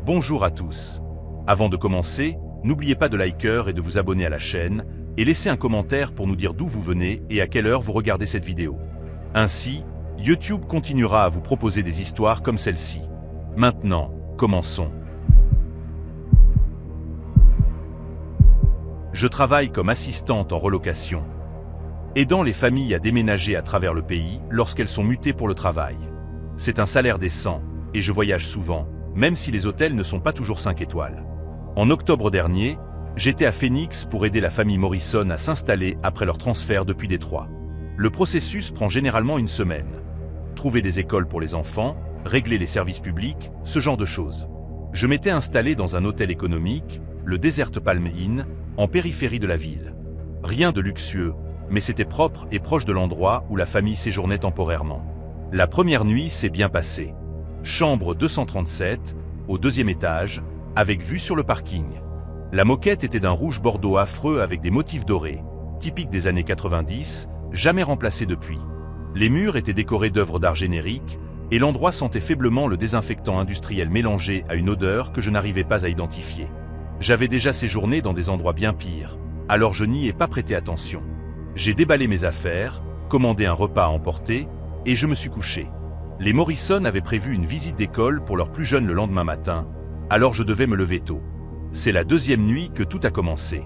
Bonjour à tous. Avant de commencer, n'oubliez pas de liker et de vous abonner à la chaîne, et laissez un commentaire pour nous dire d'où vous venez et à quelle heure vous regardez cette vidéo. Ainsi, YouTube continuera à vous proposer des histoires comme celle-ci. Maintenant, commençons. Je travaille comme assistante en relocation, aidant les familles à déménager à travers le pays lorsqu'elles sont mutées pour le travail. C'est un salaire décent, et je voyage souvent, même si les hôtels ne sont pas toujours 5 étoiles. En octobre dernier, j'étais à Phoenix pour aider la famille Morrison à s'installer après leur transfert depuis Détroit. Le processus prend généralement une semaine. Trouver des écoles pour les enfants, régler les services publics, ce genre de choses. Je m'étais installé dans un hôtel économique, le Desert Palm Inn, en périphérie de la ville. Rien de luxueux, mais c'était propre et proche de l'endroit où la famille séjournait temporairement. La première nuit s'est bien passée. Chambre 237, au 2e étage, avec vue sur le parking. La moquette était d'un rouge bordeaux affreux avec des motifs dorés, typiques des années 90, jamais remplacés depuis. Les murs étaient décorés d'œuvres d'art génériques, et l'endroit sentait faiblement le désinfectant industriel mélangé à une odeur que je n'arrivais pas à identifier. J'avais déjà séjourné dans des endroits bien pires, alors je n'y ai pas prêté attention. J'ai déballé mes affaires, commandé un repas à emporter, et je me suis couché. Les Morrison avaient prévu une visite d'école pour leurs plus jeunes le lendemain matin, alors je devais me lever tôt. C'est la 2e nuit que tout a commencé.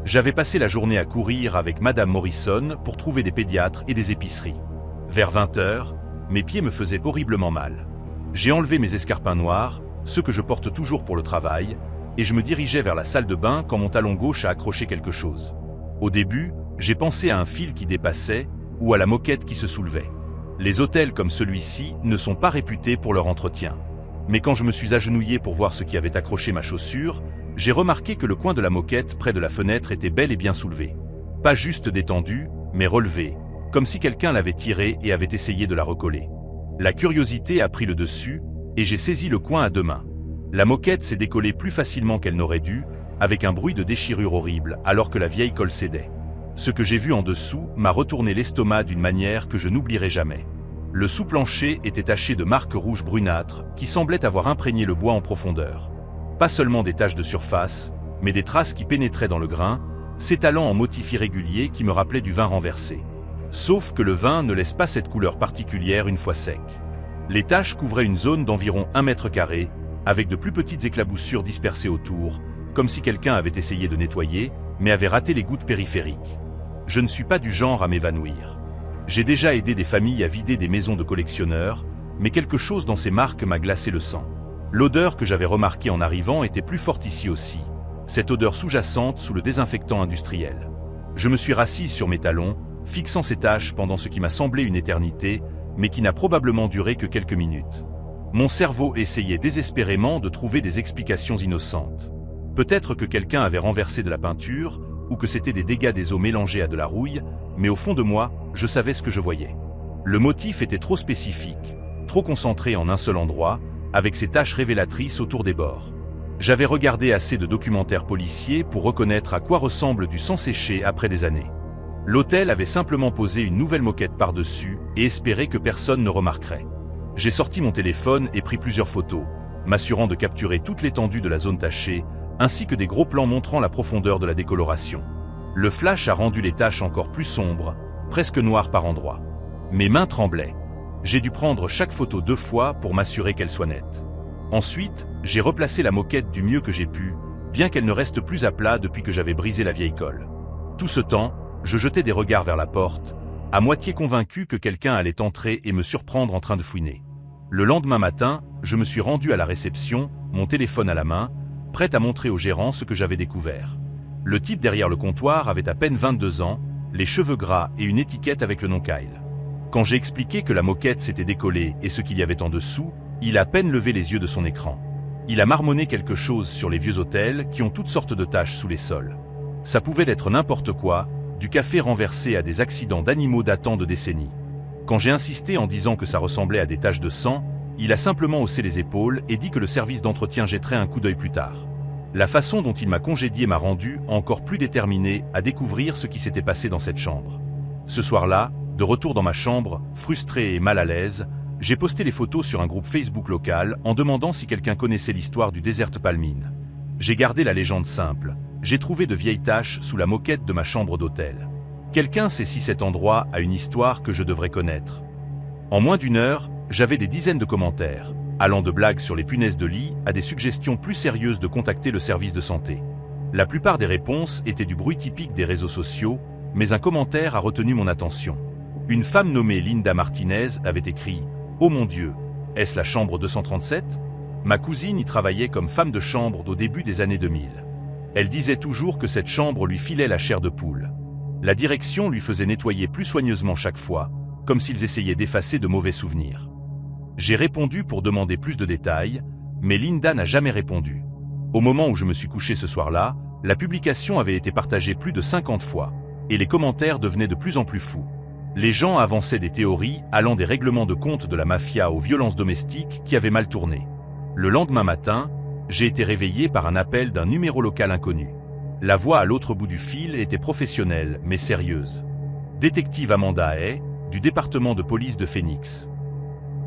J'avais passé la journée à courir avec Madame Morrison pour trouver des pédiatres et des épiceries. Vers 20 h, mes pieds me faisaient horriblement mal. J'ai enlevé mes escarpins noirs, ceux que je porte toujours pour le travail, et je me dirigeais vers la salle de bain quand mon talon gauche a accroché quelque chose. Au début, j'ai pensé à un fil qui dépassait ou à la moquette qui se soulevait. Les hôtels comme celui-ci ne sont pas réputés pour leur entretien. Mais quand je me suis agenouillé pour voir ce qui avait accroché ma chaussure, j'ai remarqué que le coin de la moquette près de la fenêtre était bel et bien soulevé. Pas juste détendu, mais relevé, comme si quelqu'un l'avait tiré et avait essayé de la recoller. La curiosité a pris le dessus, et j'ai saisi le coin à 2 mains. La moquette s'est décollée plus facilement qu'elle n'aurait dû, avec un bruit de déchirure horrible alors que la vieille colle cédait. Ce que j'ai vu en dessous m'a retourné l'estomac d'une manière que je n'oublierai jamais. Le sous-plancher était taché de marques rouges brunâtres qui semblaient avoir imprégné le bois en profondeur. Pas seulement des taches de surface, mais des traces qui pénétraient dans le grain, s'étalant en motifs irréguliers qui me rappelaient du vin renversé. Sauf que le vin ne laisse pas cette couleur particulière une fois sec. Les taches couvraient une zone d'environ 1 mètre carré, avec de plus petites éclaboussures dispersées autour, comme si quelqu'un avait essayé de nettoyer, mais avait raté les gouttes périphériques. Je ne suis pas du genre à m'évanouir. J'ai déjà aidé des familles à vider des maisons de collectionneurs, mais quelque chose dans ces marques m'a glacé le sang. L'odeur que j'avais remarquée en arrivant était plus forte ici aussi, cette odeur sous-jacente sous le désinfectant industriel. Je me suis rassise sur mes talons, fixant ces taches pendant ce qui m'a semblé une éternité, mais qui n'a probablement duré que quelques minutes. Mon cerveau essayait désespérément de trouver des explications innocentes. Peut-être que quelqu'un avait renversé de la peinture, ou que c'était des dégâts des eaux mélangés à de la rouille, mais au fond de moi, je savais ce que je voyais. Le motif était trop spécifique, trop concentré en un seul endroit, avec ces taches révélatrices autour des bords. J'avais regardé assez de documentaires policiers pour reconnaître à quoi ressemble du sang séché après des années. L'hôtel avait simplement posé une nouvelle moquette par-dessus et espéré que personne ne remarquerait. J'ai sorti mon téléphone et pris plusieurs photos, m'assurant de capturer toute l'étendue de la zone tachée, ainsi que des gros plans montrant la profondeur de la décoloration. Le flash a rendu les taches encore plus sombres, presque noires par endroits. Mes mains tremblaient. J'ai dû prendre chaque photo 2 fois pour m'assurer qu'elle soit nette. Ensuite, j'ai replacé la moquette du mieux que j'ai pu, bien qu'elle ne reste plus à plat depuis que j'avais brisé la vieille colle. Tout ce temps, je jetais des regards vers la porte, à moitié convaincu que quelqu'un allait entrer et me surprendre en train de fouiner. Le lendemain matin, je me suis rendu à la réception, mon téléphone à la main, prêt à montrer au gérant ce que j'avais découvert. Le type derrière le comptoir avait à peine 22 ans, les cheveux gras et une étiquette avec le nom Kyle. Quand j'ai expliqué que la moquette s'était décollée et ce qu'il y avait en dessous, il a à peine levé les yeux de son écran. Il a marmonné quelque chose sur les vieux hôtels qui ont toutes sortes de taches sous les sols. Ça pouvait être n'importe quoi, du café renversé à des accidents d'animaux datant de décennies. Quand j'ai insisté en disant que ça ressemblait à des taches de sang, il a simplement haussé les épaules et dit que le service d'entretien jetterait un coup d'œil plus tard. La façon dont il m'a congédié m'a rendu encore plus déterminé à découvrir ce qui s'était passé dans cette chambre. Ce soir-là, de retour dans ma chambre, frustré et mal à l'aise, J'ai posté les photos sur un groupe Facebook local en demandant si quelqu'un connaissait l'histoire du Desert Palmine. J'ai gardé la légende simple. J'ai trouvé de vieilles taches sous la moquette de ma chambre d'hôtel. Quelqu'un sait si cet endroit a une histoire que je devrais connaître. En moins d'une heure, j'avais des dizaines de commentaires, allant de blagues sur les punaises de lit à des suggestions plus sérieuses de contacter le service de santé. La plupart des réponses étaient du bruit typique des réseaux sociaux, mais un commentaire a retenu mon attention. Une femme nommée Linda Martinez avait écrit « Oh mon Dieu, est-ce la chambre 237 ?» Ma cousine y travaillait comme femme de chambre au début des années 2000. Elle disait toujours que cette chambre lui filait la chair de poule. La direction lui faisait nettoyer plus soigneusement chaque fois, comme s'ils essayaient d'effacer de mauvais souvenirs. J'ai répondu pour demander plus de détails, mais Linda n'a jamais répondu. Au moment où je me suis couché ce soir-là, la publication avait été partagée plus de 50 fois, et les commentaires devenaient de plus en plus fous. Les gens avançaient des théories allant des règlements de compte de la mafia aux violences domestiques qui avaient mal tourné. Le lendemain matin, j'ai été réveillé par un appel d'un numéro local inconnu. La voix à l'autre bout du fil était professionnelle, mais sérieuse. Détective Amanda Hay, du département de police de Phoenix.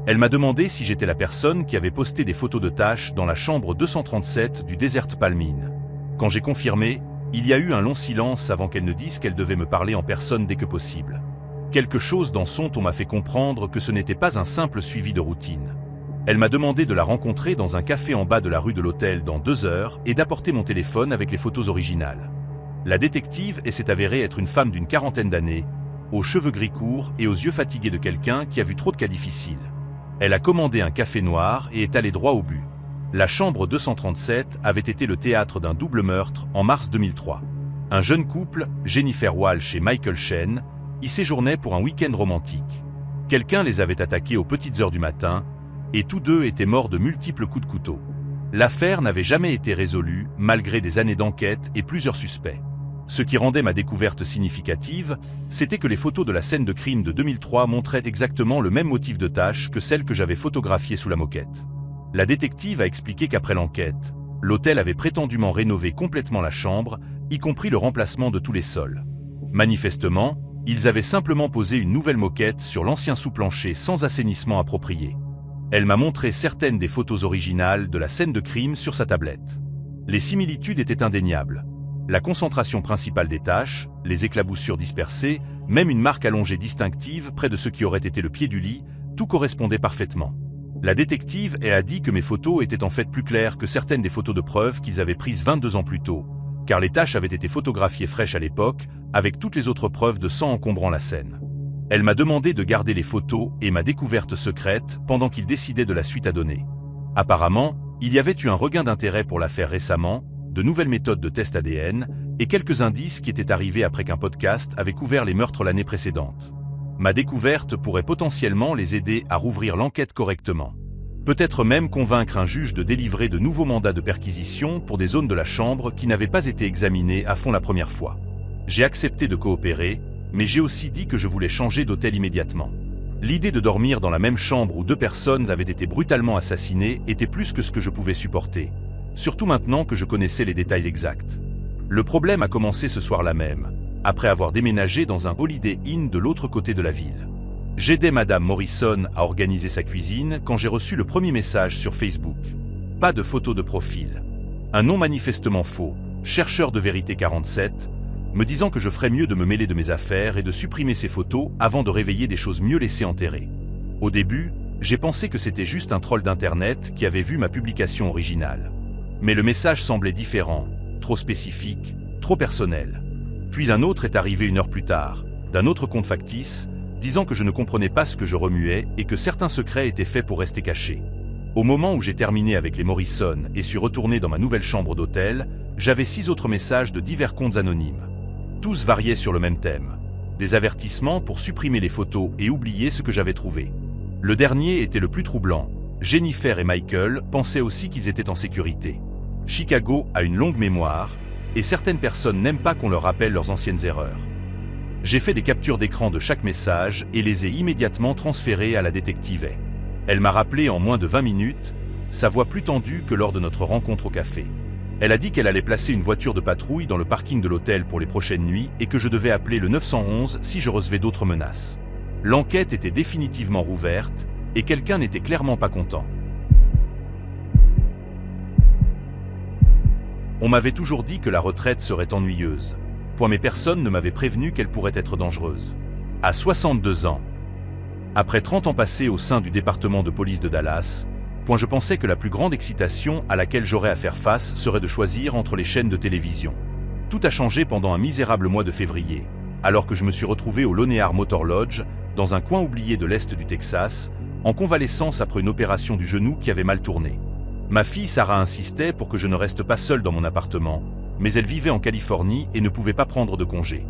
Elle m'a demandé si j'étais la personne qui avait posté des photos de taches dans la chambre 237 du Desert Palmine. Quand j'ai confirmé, il y a eu un long silence avant qu'elle ne dise qu'elle devait me parler en personne dès que possible. Quelque chose dans son ton m'a fait comprendre que ce n'était pas un simple suivi de routine. Elle m'a demandé de la rencontrer dans un café en bas de la rue de l'hôtel dans 2 heures et d'apporter mon téléphone avec les photos originales. La détective s'est avérée être une femme d'une quarantaine d'années, aux cheveux gris courts et aux yeux fatigués de quelqu'un qui a vu trop de cas difficiles. Elle a commandé un café noir et est allée droit au but. La chambre 237 avait été le théâtre d'un double meurtre en mars 2003. Un jeune couple, Jennifer Walsh et Michael Shen, y séjournait pour un week-end romantique. Quelqu'un les avait attaqués aux petites heures du matin, et tous deux étaient morts de multiples coups de couteau. L'affaire n'avait jamais été résolue, malgré des années d'enquête et plusieurs suspects. Ce qui rendait ma découverte significative, c'était que les photos de la scène de crime de 2003 montraient exactement le même motif de tache que celle que j'avais photographiée sous la moquette. La détective a expliqué qu'après l'enquête, l'hôtel avait prétendument rénové complètement la chambre, y compris le remplacement de tous les sols. Manifestement, ils avaient simplement posé une nouvelle moquette sur l'ancien sous-plancher sans assainissement approprié. Elle m'a montré certaines des photos originales de la scène de crime sur sa tablette. Les similitudes étaient indéniables. La concentration principale des taches, les éclaboussures dispersées, même une marque allongée distinctive près de ce qui aurait été le pied du lit, tout correspondait parfaitement. La détective a dit que mes photos étaient en fait plus claires que certaines des photos de preuve qu'ils avaient prises 22 ans plus tôt, car les taches avaient été photographiées fraîches à l'époque, avec toutes les autres preuves de sang encombrant la scène. Elle m'a demandé de garder les photos et ma découverte secrète pendant qu'il décidait de la suite à donner. Apparemment, il y avait eu un regain d'intérêt pour l'affaire récemment, de nouvelles méthodes de test ADN, et quelques indices qui étaient arrivés après qu'un podcast avait couvert les meurtres l'année précédente. Ma découverte pourrait potentiellement les aider à rouvrir l'enquête correctement. Peut-être même convaincre un juge de délivrer de nouveaux mandats de perquisition pour des zones de la chambre qui n'avaient pas été examinées à fond la première fois. J'ai accepté de coopérer, mais j'ai aussi dit que je voulais changer d'hôtel immédiatement. L'idée de dormir dans la même chambre où 2 personnes avaient été brutalement assassinées était plus que ce que je pouvais supporter, surtout maintenant que je connaissais les détails exacts. Le problème a commencé ce soir-là même, après avoir déménagé dans un Holiday Inn de l'autre côté de la ville. J'aidais Madame Morrison à organiser sa cuisine quand j'ai reçu le premier message sur Facebook. Pas de photo de profil. Un nom manifestement faux, chercheur de vérité 47, me disant que je ferais mieux de me mêler de mes affaires et de supprimer ces photos avant de réveiller des choses mieux laissées enterrer. Au début, j'ai pensé que c'était juste un troll d'internet qui avait vu ma publication originale. Mais le message semblait différent, trop spécifique, trop personnel. Puis un autre est arrivé 1 heure plus tard, d'un autre compte factice, disant que je ne comprenais pas ce que je remuais et que certains secrets étaient faits pour rester cachés. Au moment où j'ai terminé avec les Morrison et suis retourné dans ma nouvelle chambre d'hôtel, j'avais 6 autres messages de divers comptes anonymes. Tous variaient sur le même thème. Des avertissements pour supprimer les photos et oublier ce que j'avais trouvé. Le dernier était le plus troublant. Jennifer et Michael pensaient aussi qu'ils étaient en sécurité. Chicago a une longue mémoire, et certaines personnes n'aiment pas qu'on leur rappelle leurs anciennes erreurs. J'ai fait des captures d'écran de chaque message et les ai immédiatement transférées à la détective. Elle m'a rappelé en moins de 20 minutes, sa voix plus tendue que lors de notre rencontre au café. Elle a dit qu'elle allait placer une voiture de patrouille dans le parking de l'hôtel pour les prochaines nuits et que je devais appeler le 911 si je recevais d'autres menaces. L'enquête était définitivement rouverte Et quelqu'un n'était clairement pas content. On m'avait toujours dit que la retraite serait ennuyeuse. Mais personne ne m'avait prévenu qu'elle pourrait être dangereuse. À 62 ans, après 30 ans passés au sein du département de police de Dallas, je pensais que la plus grande excitation à laquelle j'aurais à faire face serait de choisir entre les chaînes de télévision. Tout a changé pendant un misérable mois de février, alors que je me suis retrouvé au Lonear Motor Lodge, dans un coin oublié de l'Est du Texas, en convalescence après une opération du genou qui avait mal tourné. Ma fille Sarah insistait pour que je ne reste pas seul dans mon appartement, mais elle vivait en Californie et ne pouvait pas prendre de congé.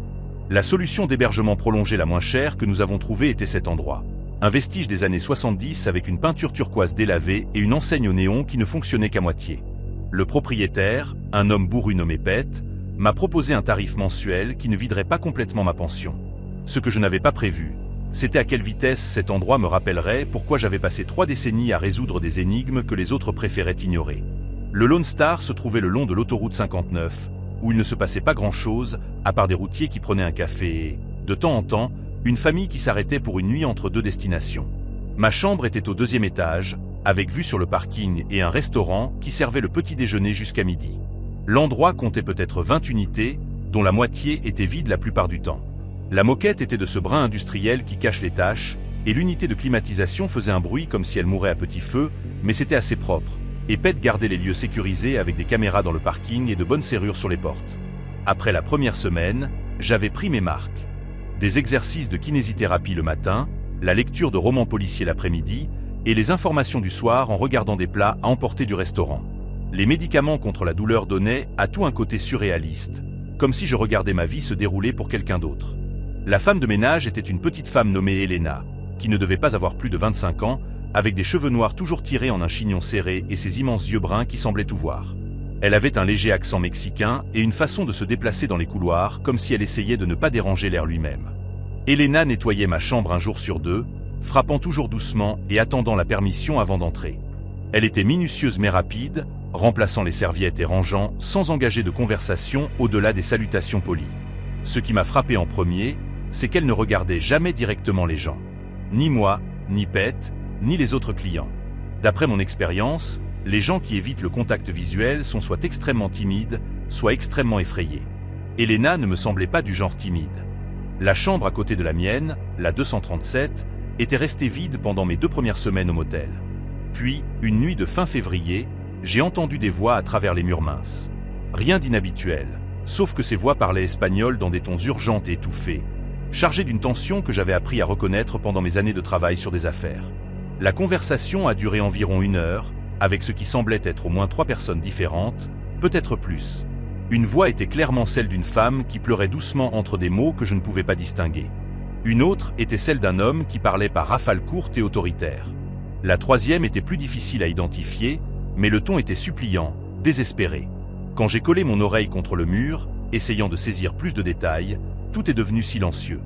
La solution d'hébergement prolongé la moins chère que nous avons trouvée était cet endroit. Un vestige des années 70 avec une peinture turquoise délavée et une enseigne au néon qui ne fonctionnait qu'à moitié. Le propriétaire, un homme bourru nommé Pete, m'a proposé un tarif mensuel qui ne viderait pas complètement ma pension. Ce que je n'avais pas prévu, c'était à quelle vitesse cet endroit me rappellerait pourquoi j'avais passé 3 décennies à résoudre des énigmes que les autres préféraient ignorer. Le Lone Star se trouvait le long de l'autoroute 59, où il ne se passait pas grand-chose, à part des routiers qui prenaient un café et, de temps en temps, une famille qui s'arrêtait pour une nuit entre 2 destinations. Ma chambre était au 2e étage, avec vue sur le parking et un restaurant qui servait le petit déjeuner jusqu'à midi. L'endroit comptait peut-être 20 unités, dont la moitié était vide la plupart du temps. La moquette était de ce brin industriel qui cache les taches, et l'unité de climatisation faisait un bruit comme si elle mourait à petit feu, mais c'était assez propre. Et Pete gardait les lieux sécurisés avec des caméras dans le parking et de bonnes serrures sur les portes. Après la première semaine, j'avais pris mes marques. Des exercices de kinésithérapie le matin, la lecture de romans policiers l'après-midi, et les informations du soir en regardant des plats à emporter du restaurant. Les médicaments contre la douleur donnaient à tout un côté surréaliste, comme si je regardais ma vie se dérouler pour quelqu'un d'autre. La femme de ménage était une petite femme nommée Elena, qui ne devait pas avoir plus de 25 ans, avec des cheveux noirs toujours tirés en un chignon serré et ses immenses yeux bruns qui semblaient tout voir. Elle avait un léger accent mexicain et une façon de se déplacer dans les couloirs comme si elle essayait de ne pas déranger l'air lui-même. Elena nettoyait ma chambre un jour sur 2, frappant toujours doucement et attendant la permission avant d'entrer. Elle était minutieuse mais rapide, remplaçant les serviettes et rangeant, sans engager de conversation au-delà des salutations polies. Ce qui m'a frappé en premier, c'est qu'elle ne regardait jamais directement les gens. Ni moi, ni Pete, ni les autres clients. D'après mon expérience, les gens qui évitent le contact visuel sont soit extrêmement timides, soit extrêmement effrayés. Elena ne me semblait pas du genre timide. La chambre à côté de la mienne, la 237, était restée vide pendant mes 2 premières semaines au motel. Puis, une nuit de fin février, j'ai entendu des voix à travers les murs minces. Rien d'inhabituel, sauf que ces voix parlaient espagnol dans des tons urgents et étouffés, chargés d'une tension que j'avais appris à reconnaître pendant mes années de travail sur des affaires. La conversation a duré environ 1 heure, avec ce qui semblait être au moins 3 personnes différentes, peut-être plus. Une voix était clairement celle d'une femme qui pleurait doucement entre des mots que je ne pouvais pas distinguer. Une autre était celle d'un homme qui parlait par rafales courtes et autoritaires. La 3e était plus difficile à identifier, mais le ton était suppliant, désespéré. Quand j'ai collé mon oreille contre le mur, essayant de saisir plus de détails, tout est devenu silencieux.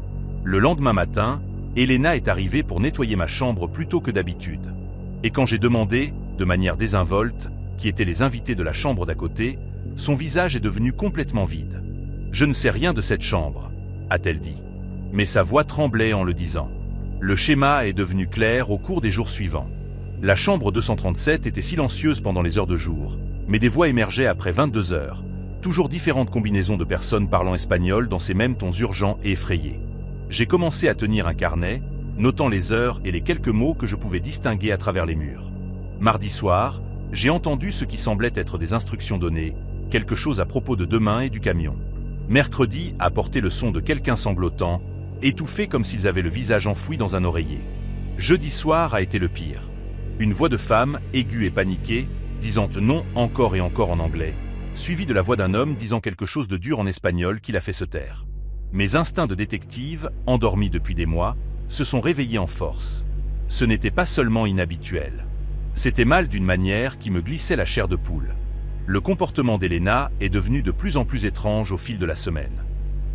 Le lendemain matin, Elena est arrivée pour nettoyer ma chambre plus tôt que d'habitude. Et quand j'ai demandé, de manière désinvolte, qui étaient les invités de la chambre d'à côté, son visage est devenu complètement vide. « Je ne sais rien de cette chambre », a-t-elle dit. Mais sa voix tremblait en le disant. Le schéma est devenu clair au cours des jours suivants. La chambre 237 était silencieuse pendant les heures de jour, mais des voix émergeaient après 22 heures, toujours différentes combinaisons de personnes parlant espagnol dans ces mêmes tons urgents et effrayés. J'ai commencé à tenir un carnet, notant les heures et les quelques mots que je pouvais distinguer à travers les murs. Mardi soir, j'ai entendu ce qui semblait être des instructions données, quelque chose à propos de demain et du camion. Mercredi a porté le son de quelqu'un sanglotant, étouffé comme s'ils avaient le visage enfoui dans un oreiller. Jeudi soir a été le pire. Une voix de femme, aiguë et paniquée, disant non encore et encore en anglais, suivie de la voix d'un homme disant quelque chose de dur en espagnol qui l'a fait se taire. Mes instincts de détective, endormis depuis des mois, se sont réveillés en force. Ce n'était pas seulement inhabituel. C'était mal d'une manière qui me glissait la chair de poule. Le comportement d'Elena est devenu de plus en plus étrange au fil de la semaine.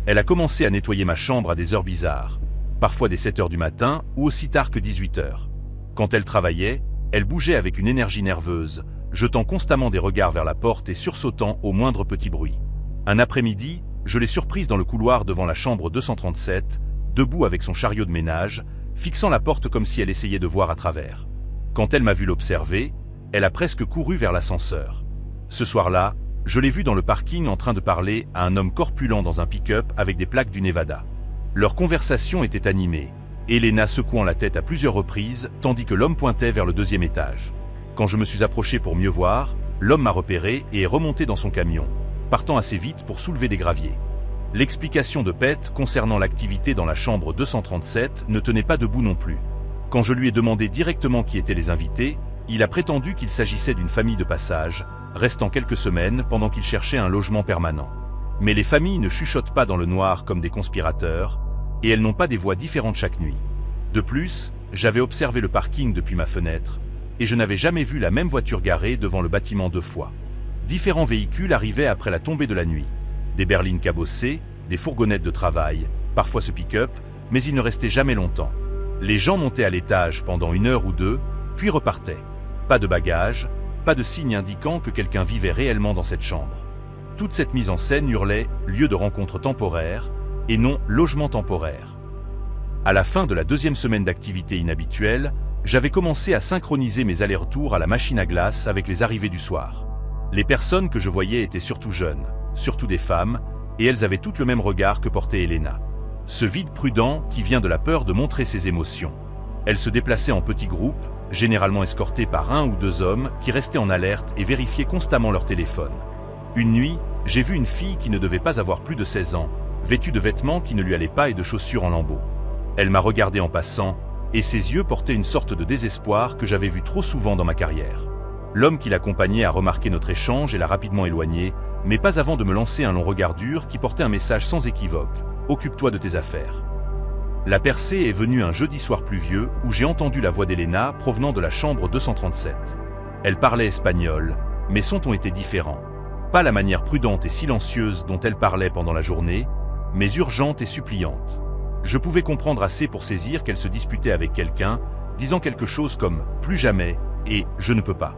Elle a commencé à nettoyer ma chambre à des heures bizarres, parfois dès 7 heures du matin ou aussi tard que 18 heures. Quand elle travaillait, elle bougeait avec une énergie nerveuse, jetant constamment des regards vers la porte et sursautant au moindre petit bruit. Un après-midi, je l'ai surprise dans le couloir devant la chambre 237, debout avec son chariot de ménage, fixant la porte comme si elle essayait de voir à travers. Quand elle m'a vu l'observer, elle a presque couru vers l'ascenseur. Ce soir-là, je l'ai vue dans le parking en train de parler à un homme corpulent dans un pick-up avec des plaques du Nevada. Leur conversation était animée, Elena secouant la tête à plusieurs reprises, tandis que l'homme pointait vers le deuxième étage. Quand je me suis approché pour mieux voir, l'homme m'a repéré et est remonté dans son camion, partant assez vite pour soulever des graviers. L'explication de Pete concernant l'activité dans la chambre 237 ne tenait pas debout non plus. Quand je lui ai demandé directement qui étaient les invités, il a prétendu qu'il s'agissait d'une famille de passage, restant quelques semaines pendant qu'il cherchait un logement permanent. Mais les familles ne chuchotent pas dans le noir comme des conspirateurs, et elles n'ont pas des voix différentes chaque nuit. De plus, j'avais observé le parking depuis ma fenêtre, et je n'avais jamais vu la même voiture garée devant le bâtiment 2 fois. Différents véhicules arrivaient après la tombée de la nuit. Des berlines cabossées, des fourgonnettes de travail, parfois ce pick-up, mais il ne restait jamais longtemps. Les gens montaient à l'étage pendant 1 heure ou 2, puis repartaient. Pas de bagages, pas de signe indiquant que quelqu'un vivait réellement dans cette chambre. Toute cette mise en scène hurlait « lieu de rencontre temporaire » et non « logement temporaire ». À la fin de la 2e semaine d'activité inhabituelle, j'avais commencé à synchroniser mes allers-retours à la machine à glace avec les arrivées du soir. Les personnes que je voyais étaient surtout jeunes, surtout des femmes, et elles avaient toutes le même regard que portait Elena. Ce vide prudent qui vient de la peur de montrer ses émotions. Elles se déplaçaient en petits groupes, généralement escortées par 1 ou 2 hommes qui restaient en alerte et vérifiaient constamment leur téléphone. Une nuit, j'ai vu une fille qui ne devait pas avoir plus de 16 ans, vêtue de vêtements qui ne lui allaient pas et de chaussures en lambeaux. Elle m'a regardé en passant, et ses yeux portaient une sorte de désespoir que j'avais vu trop souvent dans ma carrière. L'homme qui l'accompagnait a remarqué notre échange et l'a rapidement éloigné, mais pas avant de me lancer un long regard dur qui portait un message sans équivoque « Occupe-toi de tes affaires ». La percée est venue un jeudi soir pluvieux où j'ai entendu la voix d'Elena provenant de la chambre 237. Elle parlait espagnol, mais son ton était différent. Pas la manière prudente et silencieuse dont elle parlait pendant la journée, mais urgente et suppliante. Je pouvais comprendre assez pour saisir qu'elle se disputait avec quelqu'un, disant quelque chose comme « plus jamais » et « je ne peux pas ».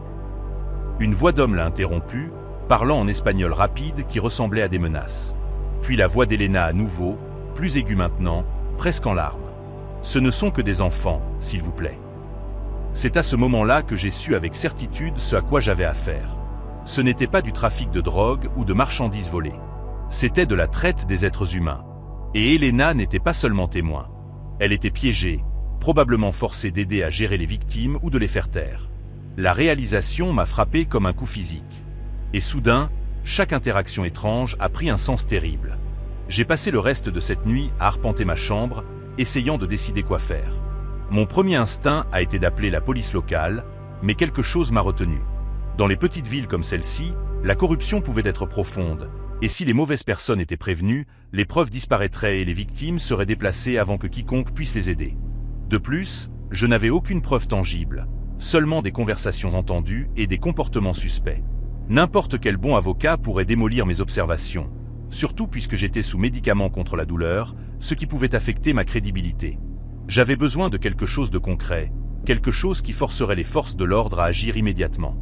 Une voix d'homme l'a interrompue, parlant en espagnol rapide qui ressemblait à des menaces. Puis la voix d'Elena à nouveau, plus aiguë maintenant, presque en larmes. « Ce ne sont que des enfants, s'il vous plaît. » C'est à ce moment-là que j'ai su avec certitude ce à quoi j'avais affaire. Ce n'était pas du trafic de drogue ou de marchandises volées. C'était de la traite des êtres humains. Et Elena n'était pas seulement témoin. Elle était piégée, probablement forcée d'aider à gérer les victimes ou de les faire taire. La réalisation m'a frappé comme un coup physique. Et soudain, chaque interaction étrange a pris un sens terrible. J'ai passé le reste de cette nuit à arpenter ma chambre, essayant de décider quoi faire. Mon premier instinct a été d'appeler la police locale, mais quelque chose m'a retenu. Dans les petites villes comme celle-ci, la corruption pouvait être profonde, et si les mauvaises personnes étaient prévenues, les preuves disparaîtraient et les victimes seraient déplacées avant que quiconque puisse les aider. De plus, je n'avais aucune preuve tangible, seulement des conversations entendues et des comportements suspects. N'importe quel bon avocat pourrait démolir mes observations, surtout puisque j'étais sous médicaments contre la douleur, ce qui pouvait affecter ma crédibilité. J'avais besoin de quelque chose de concret, quelque chose qui forcerait les forces de l'ordre à agir immédiatement.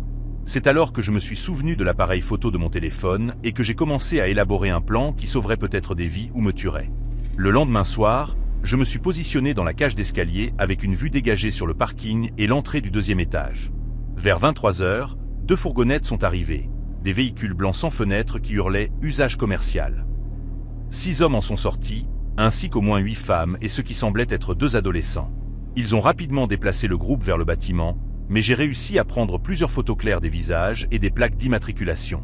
C'est alors que je me suis souvenu de l'appareil photo de mon téléphone et que j'ai commencé à élaborer un plan qui sauverait peut-être des vies ou me tuerait. Le lendemain soir, je me suis positionné dans la cage d'escalier avec une vue dégagée sur le parking et l'entrée du 2e étage. Vers 23 h, 2 fourgonnettes sont arrivées, des véhicules blancs sans fenêtres qui hurlaient « usage commercial ». 6 hommes en sont sortis, ainsi qu'au moins 8 femmes et ce qui semblait être 2 adolescents. Ils ont rapidement déplacé le groupe vers le bâtiment, mais j'ai réussi à prendre plusieurs photos claires des visages et des plaques d'immatriculation.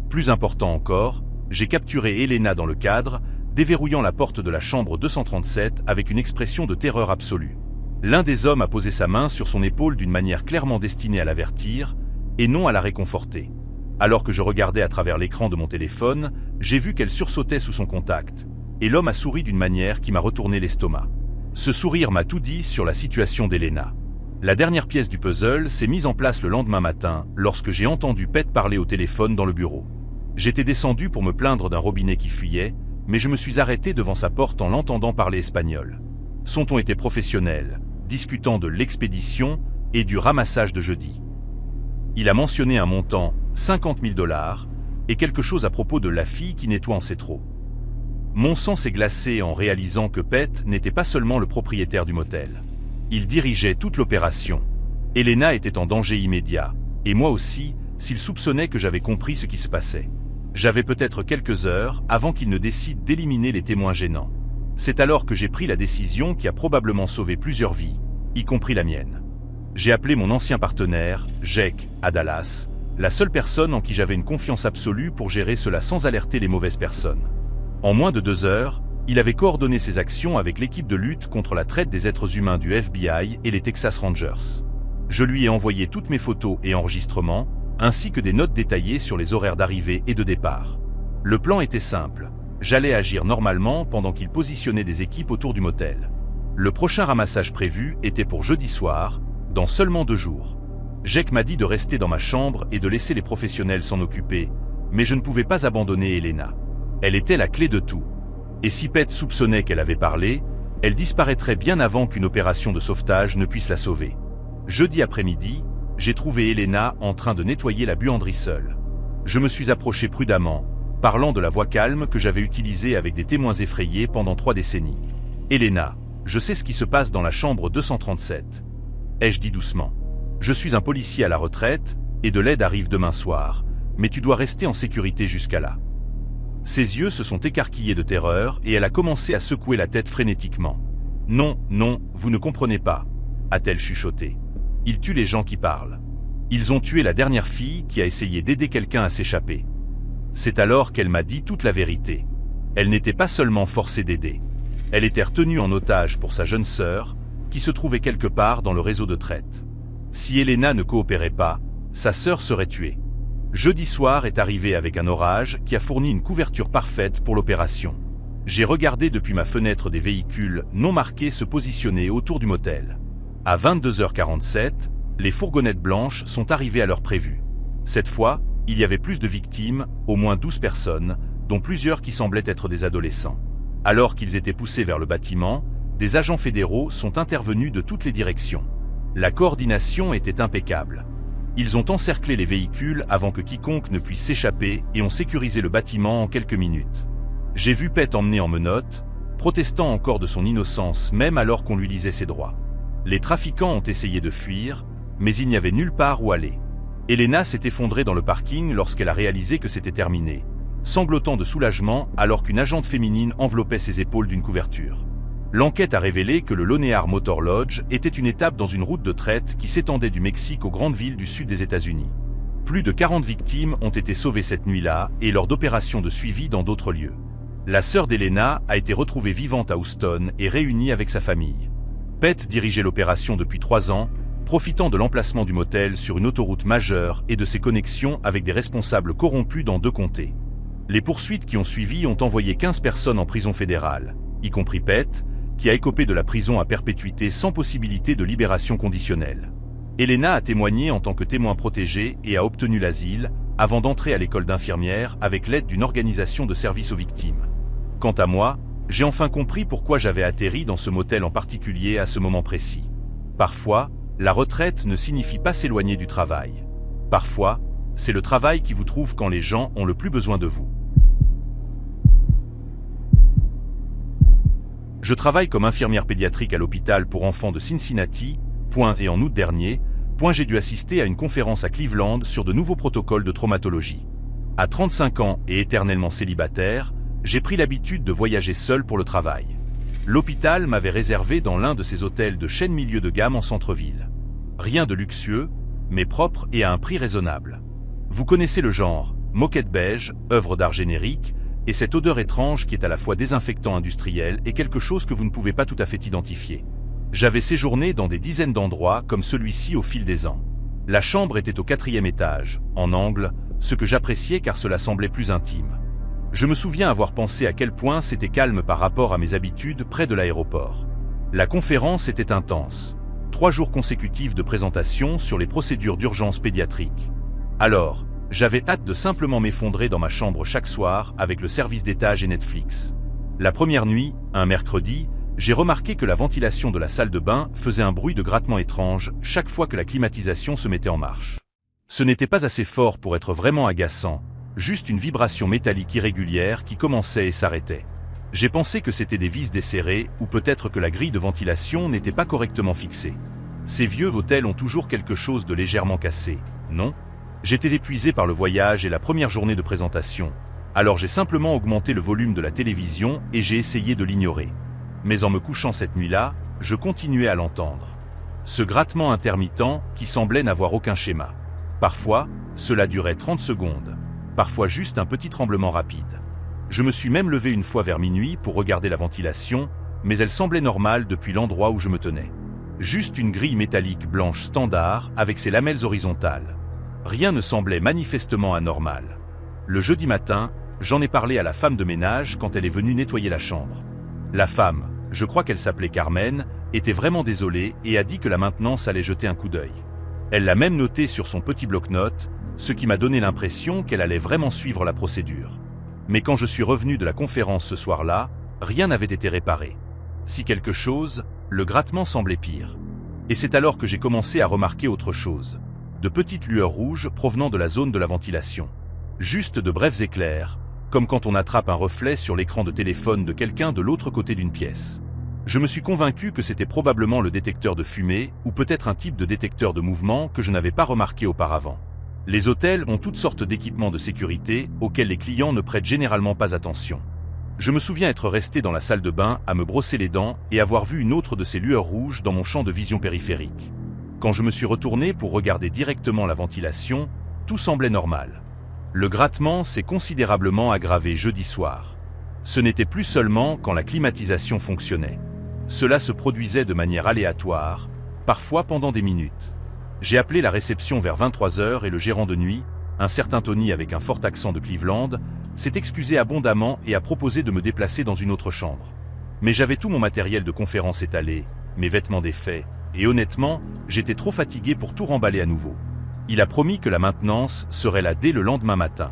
Plus important encore, j'ai capturé Elena dans le cadre, déverrouillant la porte de la chambre 237 avec une expression de terreur absolue. L'un des hommes a posé sa main sur son épaule d'une manière clairement destinée à l'avertir, et non à la réconforter. Alors que je regardais à travers l'écran de mon téléphone, j'ai vu qu'elle sursautait sous son contact, et l'homme a souri d'une manière qui m'a retourné l'estomac. Ce sourire m'a tout dit sur la situation d'Elena. La dernière pièce du puzzle s'est mise en place le lendemain matin, lorsque j'ai entendu Pete parler au téléphone dans le bureau. J'étais descendu pour me plaindre d'un robinet qui fuyait, mais je me suis arrêté devant sa porte en l'entendant parler espagnol. Son ton était professionnel, discutant de l'expédition et du ramassage de jeudi. Il a mentionné un montant, 50 000 $, et quelque chose à propos de la fille qui nettoie en sait trop. Mon sang s'est glacé en réalisant que Pete n'était pas seulement le propriétaire du motel. Il dirigeait toute l'opération. Elena était en danger immédiat, et moi aussi, s'il soupçonnait que j'avais compris ce qui se passait. J'avais peut-être quelques heures avant qu'il ne décide d'éliminer les témoins gênants. C'est alors que j'ai pris la décision qui a probablement sauvé plusieurs vies, y compris la mienne. J'ai appelé mon ancien partenaire, Jake, à Dallas, la seule personne en qui j'avais une confiance absolue pour gérer cela sans alerter les mauvaises personnes. En moins de 2 heures, il avait coordonné ses actions avec l'équipe de lutte contre la traite des êtres humains du FBI et les Texas Rangers. Je lui ai envoyé toutes mes photos et enregistrements, ainsi que des notes détaillées sur les horaires d'arrivée et de départ. Le plan était simple. J'allais agir normalement pendant qu'il positionnait des équipes autour du motel. Le prochain ramassage prévu était pour jeudi soir, dans seulement 2 jours. Jake m'a dit de rester dans ma chambre et de laisser les professionnels s'en occuper, mais je ne pouvais pas abandonner Elena. Elle était la clé de tout. Et si Pete soupçonnait qu'elle avait parlé, elle disparaîtrait bien avant qu'une opération de sauvetage ne puisse la sauver. Jeudi après-midi, j'ai trouvé Elena en train de nettoyer la buanderie seule. Je me suis approché prudemment, parlant de la voix calme que j'avais utilisée avec des témoins effrayés pendant 3 décennies. « Elena, je sais ce qui se passe dans la chambre 237. » ai-je dit doucement. « Je suis un policier à la retraite, et de l'aide arrive demain soir, mais tu dois rester en sécurité jusqu'à là. » Ses yeux se sont écarquillés de terreur et elle a commencé à secouer la tête frénétiquement. « Non, non, vous ne comprenez pas, » a-t-elle chuchoté. « Ils tuent les gens qui parlent. Ils ont tué la dernière fille qui a essayé d'aider quelqu'un à s'échapper. » C'est alors qu'elle m'a dit toute la vérité. Elle n'était pas seulement forcée d'aider. Elle était retenue en otage pour sa jeune sœur, qui se trouvait quelque part dans le réseau de traite. Si Elena ne coopérait pas, sa sœur serait tuée. Jeudi soir est arrivé avec un orage qui a fourni une couverture parfaite pour l'opération. J'ai regardé depuis ma fenêtre des véhicules non marqués se positionner autour du motel. À 22h47, les fourgonnettes blanches sont arrivées à l'heure prévue. Cette fois, il y avait plus de victimes, au moins 12 personnes, dont plusieurs qui semblaient être des adolescents. Alors qu'ils étaient poussés vers le bâtiment, des agents fédéraux sont intervenus de toutes les directions. La coordination était impeccable. Ils ont encerclé les véhicules avant que quiconque ne puisse s'échapper et ont sécurisé le bâtiment en quelques minutes. J'ai vu Pete emmené en menottes, protestant encore de son innocence même alors qu'on lui lisait ses droits. Les trafiquants ont essayé de fuir, mais il n'y avait nulle part où aller. Elena s'est effondrée dans le parking lorsqu'elle a réalisé que c'était terminé, sanglotant de soulagement alors qu'une agente féminine enveloppait ses épaules d'une couverture. L'enquête a révélé que le Lonear Motor Lodge était une étape dans une route de traite qui s'étendait du Mexique aux grandes villes du sud des États-Unis. Plus de 40 victimes ont été sauvées cette nuit-là et lors d'opérations de suivi dans d'autres lieux. La sœur d'Elena a été retrouvée vivante à Houston et réunie avec sa famille. Pete dirigeait l'opération depuis 3 ans, profitant de l'emplacement du motel sur une autoroute majeure et de ses connexions avec des responsables corrompus dans 2 comtés. Les poursuites qui ont suivi ont envoyé 15 personnes en prison fédérale, y compris Pete, qui a écopé de la prison à perpétuité sans possibilité de libération conditionnelle. Elena a témoigné en tant que témoin protégé et a obtenu l'asile, avant d'entrer à l'école d'infirmière avec l'aide d'une organisation de service aux victimes. Quant à moi, j'ai enfin compris pourquoi j'avais atterri dans ce motel en particulier à ce moment précis. Parfois, la retraite ne signifie pas s'éloigner du travail. Parfois, c'est le travail qui vous trouve quand les gens ont le plus besoin de vous. Je travaille comme infirmière pédiatrique à l'hôpital pour enfants de Cincinnati, et en août dernier, j'ai dû assister à une conférence à Cleveland sur de nouveaux protocoles de traumatologie. À 35 ans et éternellement célibataire, j'ai pris l'habitude de voyager seul pour le travail. L'hôpital m'avait réservé dans l'un de ses hôtels de chaîne milieu de gamme en centre-ville. Rien de luxueux, mais propre et à un prix raisonnable. Vous connaissez le genre, moquette beige, œuvre d'art générique, et cette odeur étrange qui est à la fois désinfectant industriel et quelque chose que vous ne pouvez pas tout à fait identifier. J'avais séjourné dans des dizaines d'endroits comme celui-ci au fil des ans. La chambre était au 4e étage, en angle, ce que j'appréciais car cela semblait plus intime. Je me souviens avoir pensé à quel point c'était calme par rapport à mes habitudes près de l'aéroport. La conférence était intense. 3 jours consécutifs de présentation sur les procédures d'urgence pédiatrique. Alors, j'avais hâte de simplement m'effondrer dans ma chambre chaque soir avec le service d'étage et Netflix. La première nuit, un mercredi, j'ai remarqué que la ventilation de la salle de bain faisait un bruit de grattement étrange chaque fois que la climatisation se mettait en marche. Ce n'était pas assez fort pour être vraiment agaçant, juste une vibration métallique irrégulière qui commençait et s'arrêtait. J'ai pensé que c'était des vis desserrées ou peut-être que la grille de ventilation n'était pas correctement fixée. Ces vieux hôtels ont toujours quelque chose de légèrement cassé, non? J'étais épuisé par le voyage et la première journée de présentation, alors j'ai simplement augmenté le volume de la télévision et j'ai essayé de l'ignorer. Mais en me couchant cette nuit-là, je continuais à l'entendre. Ce grattement intermittent qui semblait n'avoir aucun schéma. Parfois, cela durait 30 secondes, parfois juste un petit tremblement rapide. Je me suis même levé une fois vers minuit pour regarder la ventilation, mais elle semblait normale depuis l'endroit où je me tenais. Juste une grille métallique blanche standard avec ses lamelles horizontales. Rien ne semblait manifestement anormal. Le jeudi matin, j'en ai parlé à la femme de ménage quand elle est venue nettoyer la chambre. La femme, je crois qu'elle s'appelait Carmen, était vraiment désolée et a dit que la maintenance allait jeter un coup d'œil. Elle l'a même noté sur son petit bloc-notes, ce qui m'a donné l'impression qu'elle allait vraiment suivre la procédure. Mais quand je suis revenu de la conférence ce soir-là, rien n'avait été réparé. Si quelque chose, le grattement semblait pire. Et c'est alors que j'ai commencé à remarquer autre chose. De petites lueurs rouges provenant de la zone de la ventilation. Juste de brefs éclairs, comme quand on attrape un reflet sur l'écran de téléphone de quelqu'un de l'autre côté d'une pièce. Je me suis convaincu que c'était probablement le détecteur de fumée ou peut-être un type de détecteur de mouvement que je n'avais pas remarqué auparavant. Les hôtels ont toutes sortes d'équipements de sécurité auxquels les clients ne prêtent généralement pas attention. Je me souviens être resté dans la salle de bain à me brosser les dents et avoir vu une autre de ces lueurs rouges dans mon champ de vision périphérique. Quand je me suis retourné pour regarder directement la ventilation, tout semblait normal. Le grattement s'est considérablement aggravé jeudi soir. Ce n'était plus seulement quand la climatisation fonctionnait. Cela se produisait de manière aléatoire, parfois pendant des minutes. J'ai appelé la réception vers 23 h et le gérant de nuit, un certain Tony avec un fort accent de Cleveland, s'est excusé abondamment et a proposé de me déplacer dans une autre chambre. Mais j'avais tout mon matériel de conférence étalé, mes vêtements défaits, et honnêtement, j'étais trop fatigué pour tout remballer à nouveau. Il a promis que la maintenance serait là dès le lendemain matin.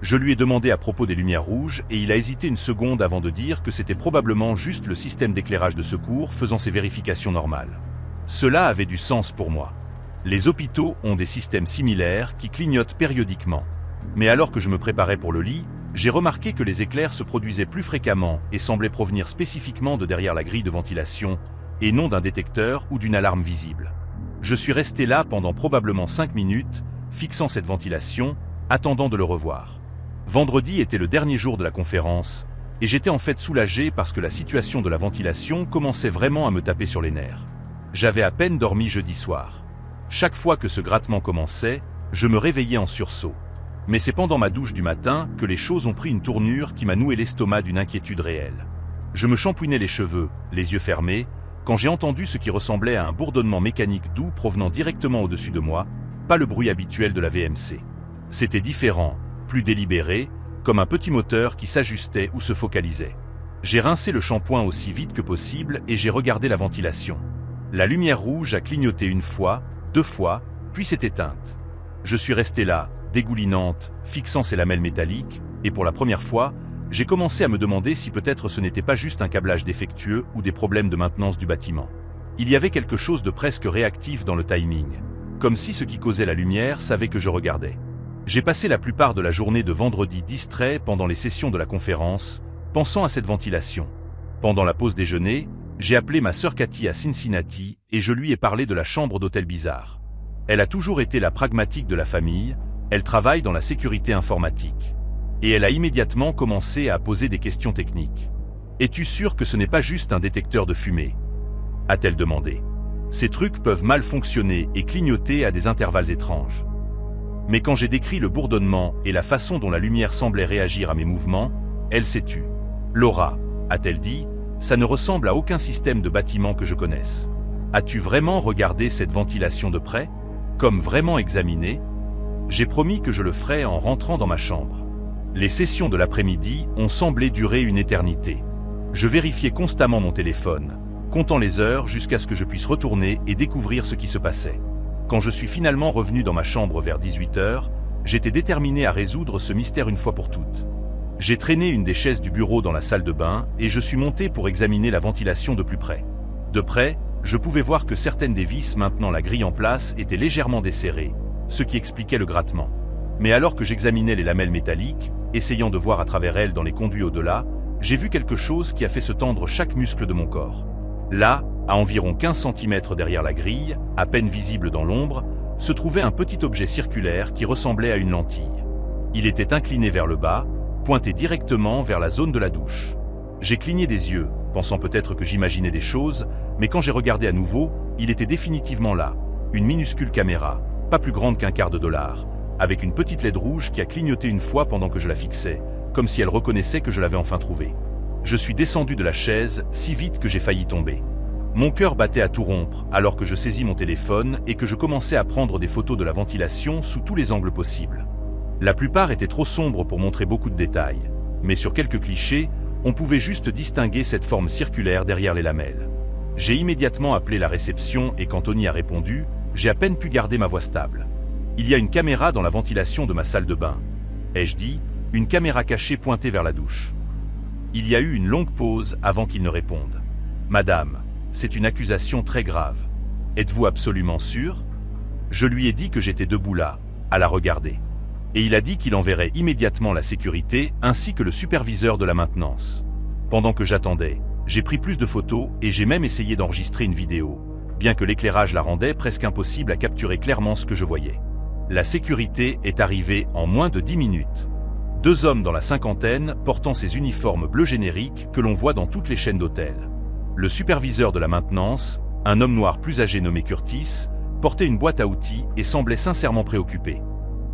Je lui ai demandé à propos des lumières rouges et il a hésité une seconde avant de dire que c'était probablement juste le système d'éclairage de secours faisant ses vérifications normales. Cela avait du sens pour moi. Les hôpitaux ont des systèmes similaires qui clignotent périodiquement. Mais alors que je me préparais pour le lit, j'ai remarqué que les éclairs se produisaient plus fréquemment et semblaient provenir spécifiquement de derrière la grille de ventilation, et non d'un détecteur ou d'une alarme visible. Je suis resté là pendant probablement 5 minutes, fixant cette ventilation, attendant de le revoir. Vendredi était le dernier jour de la conférence, et j'étais en fait soulagé parce que la situation de la ventilation commençait vraiment à me taper sur les nerfs. J'avais à peine dormi jeudi soir. Chaque fois que ce grattement commençait, je me réveillais en sursaut. Mais c'est pendant ma douche du matin que les choses ont pris une tournure qui m'a noué l'estomac d'une inquiétude réelle. Je me shampouinais les cheveux, les yeux fermés, quand j'ai entendu ce qui ressemblait à un bourdonnement mécanique doux provenant directement au-dessus de moi, pas le bruit habituel de la VMC. C'était différent, plus délibéré, comme un petit moteur qui s'ajustait ou se focalisait. J'ai rincé le shampoing aussi vite que possible et j'ai regardé la ventilation. La lumière rouge a clignoté une fois, 2 fois, puis s'est éteinte. Je suis resté là, dégoulinante, fixant ses lamelles métalliques, et pour la première fois, j'ai commencé à me demander si peut-être ce n'était pas juste un câblage défectueux ou des problèmes de maintenance du bâtiment. Il y avait quelque chose de presque réactif dans le timing, comme si ce qui causait la lumière savait que je regardais. J'ai passé la plupart de la journée de vendredi distrait pendant les sessions de la conférence, pensant à cette ventilation. Pendant la pause déjeuner, j'ai appelé ma sœur Cathy à Cincinnati et je lui ai parlé de la chambre d'hôtel bizarre. Elle a toujours été la pragmatique de la famille, elle travaille dans la sécurité informatique. Et elle a immédiatement commencé à poser des questions techniques. « Es-tu sûr que ce n'est pas juste un détecteur de fumée ?» a-t-elle demandé. Ces trucs peuvent mal fonctionner et clignoter à des intervalles étranges. Mais quand j'ai décrit le bourdonnement et la façon dont la lumière semblait réagir à mes mouvements, elle s'est tue. « Laura, a-t-elle dit, ça ne ressemble à aucun système de bâtiment que je connaisse. As-tu vraiment regardé cette ventilation de près? Comme vraiment examiné? J'ai promis que je le ferais en rentrant dans ma chambre. Les sessions de l'après-midi ont semblé durer une éternité. Je vérifiais constamment mon téléphone, comptant les heures jusqu'à ce que je puisse retourner et découvrir ce qui se passait. Quand je suis finalement revenu dans ma chambre vers 18 h, j'étais déterminé à résoudre ce mystère une fois pour toutes. J'ai traîné une des chaises du bureau dans la salle de bain et je suis monté pour examiner la ventilation de plus près. De près, je pouvais voir que certaines des vis maintenant la grille en place étaient légèrement desserrées, ce qui expliquait le grattement. Mais alors que j'examinais les lamelles métalliques, essayant de voir à travers elles dans les conduits au-delà, j'ai vu quelque chose qui a fait se tendre chaque muscle de mon corps. Là, à environ 15 cm derrière la grille, à peine visible dans l'ombre, se trouvait un petit objet circulaire qui ressemblait à une lentille. Il était incliné vers le bas, pointé directement vers la zone de la douche. J'ai cligné des yeux, pensant peut-être que j'imaginais des choses, mais quand j'ai regardé à nouveau, il était définitivement là. Une minuscule caméra, pas plus grande qu'un quart de dollar, avec une petite LED rouge qui a clignoté une fois pendant que je la fixais, comme si elle reconnaissait que je l'avais enfin trouvée. Je suis descendu de la chaise si vite que j'ai failli tomber. Mon cœur battait à tout rompre alors que je saisis mon téléphone et que je commençais à prendre des photos de la ventilation sous tous les angles possibles. La plupart étaient trop sombres pour montrer beaucoup de détails, mais sur quelques clichés, on pouvait juste distinguer cette forme circulaire derrière les lamelles. J'ai immédiatement appelé la réception et quand Tony a répondu, j'ai à peine pu garder ma voix stable. Il y a une caméra dans la ventilation de ma salle de bain, ai-je dit, une caméra cachée pointée vers la douche. Il y a eu une longue pause avant qu'il ne réponde. Madame, c'est une accusation très grave. Êtes-vous absolument sûre? Je lui ai dit que j'étais debout là, à la regarder. Et il a dit qu'il enverrait immédiatement la sécurité ainsi que le superviseur de la maintenance. Pendant que j'attendais, j'ai pris plus de photos et j'ai même essayé d'enregistrer une vidéo, bien que l'éclairage la rendait presque impossible à capturer clairement ce que je voyais. La sécurité est arrivée en moins de 10 minutes. 2 hommes dans la cinquantaine portant ces uniformes bleus génériques que l'on voit dans toutes les chaînes d'hôtels. Le superviseur de la maintenance, un homme noir plus âgé nommé Curtis, portait une boîte à outils et semblait sincèrement préoccupé.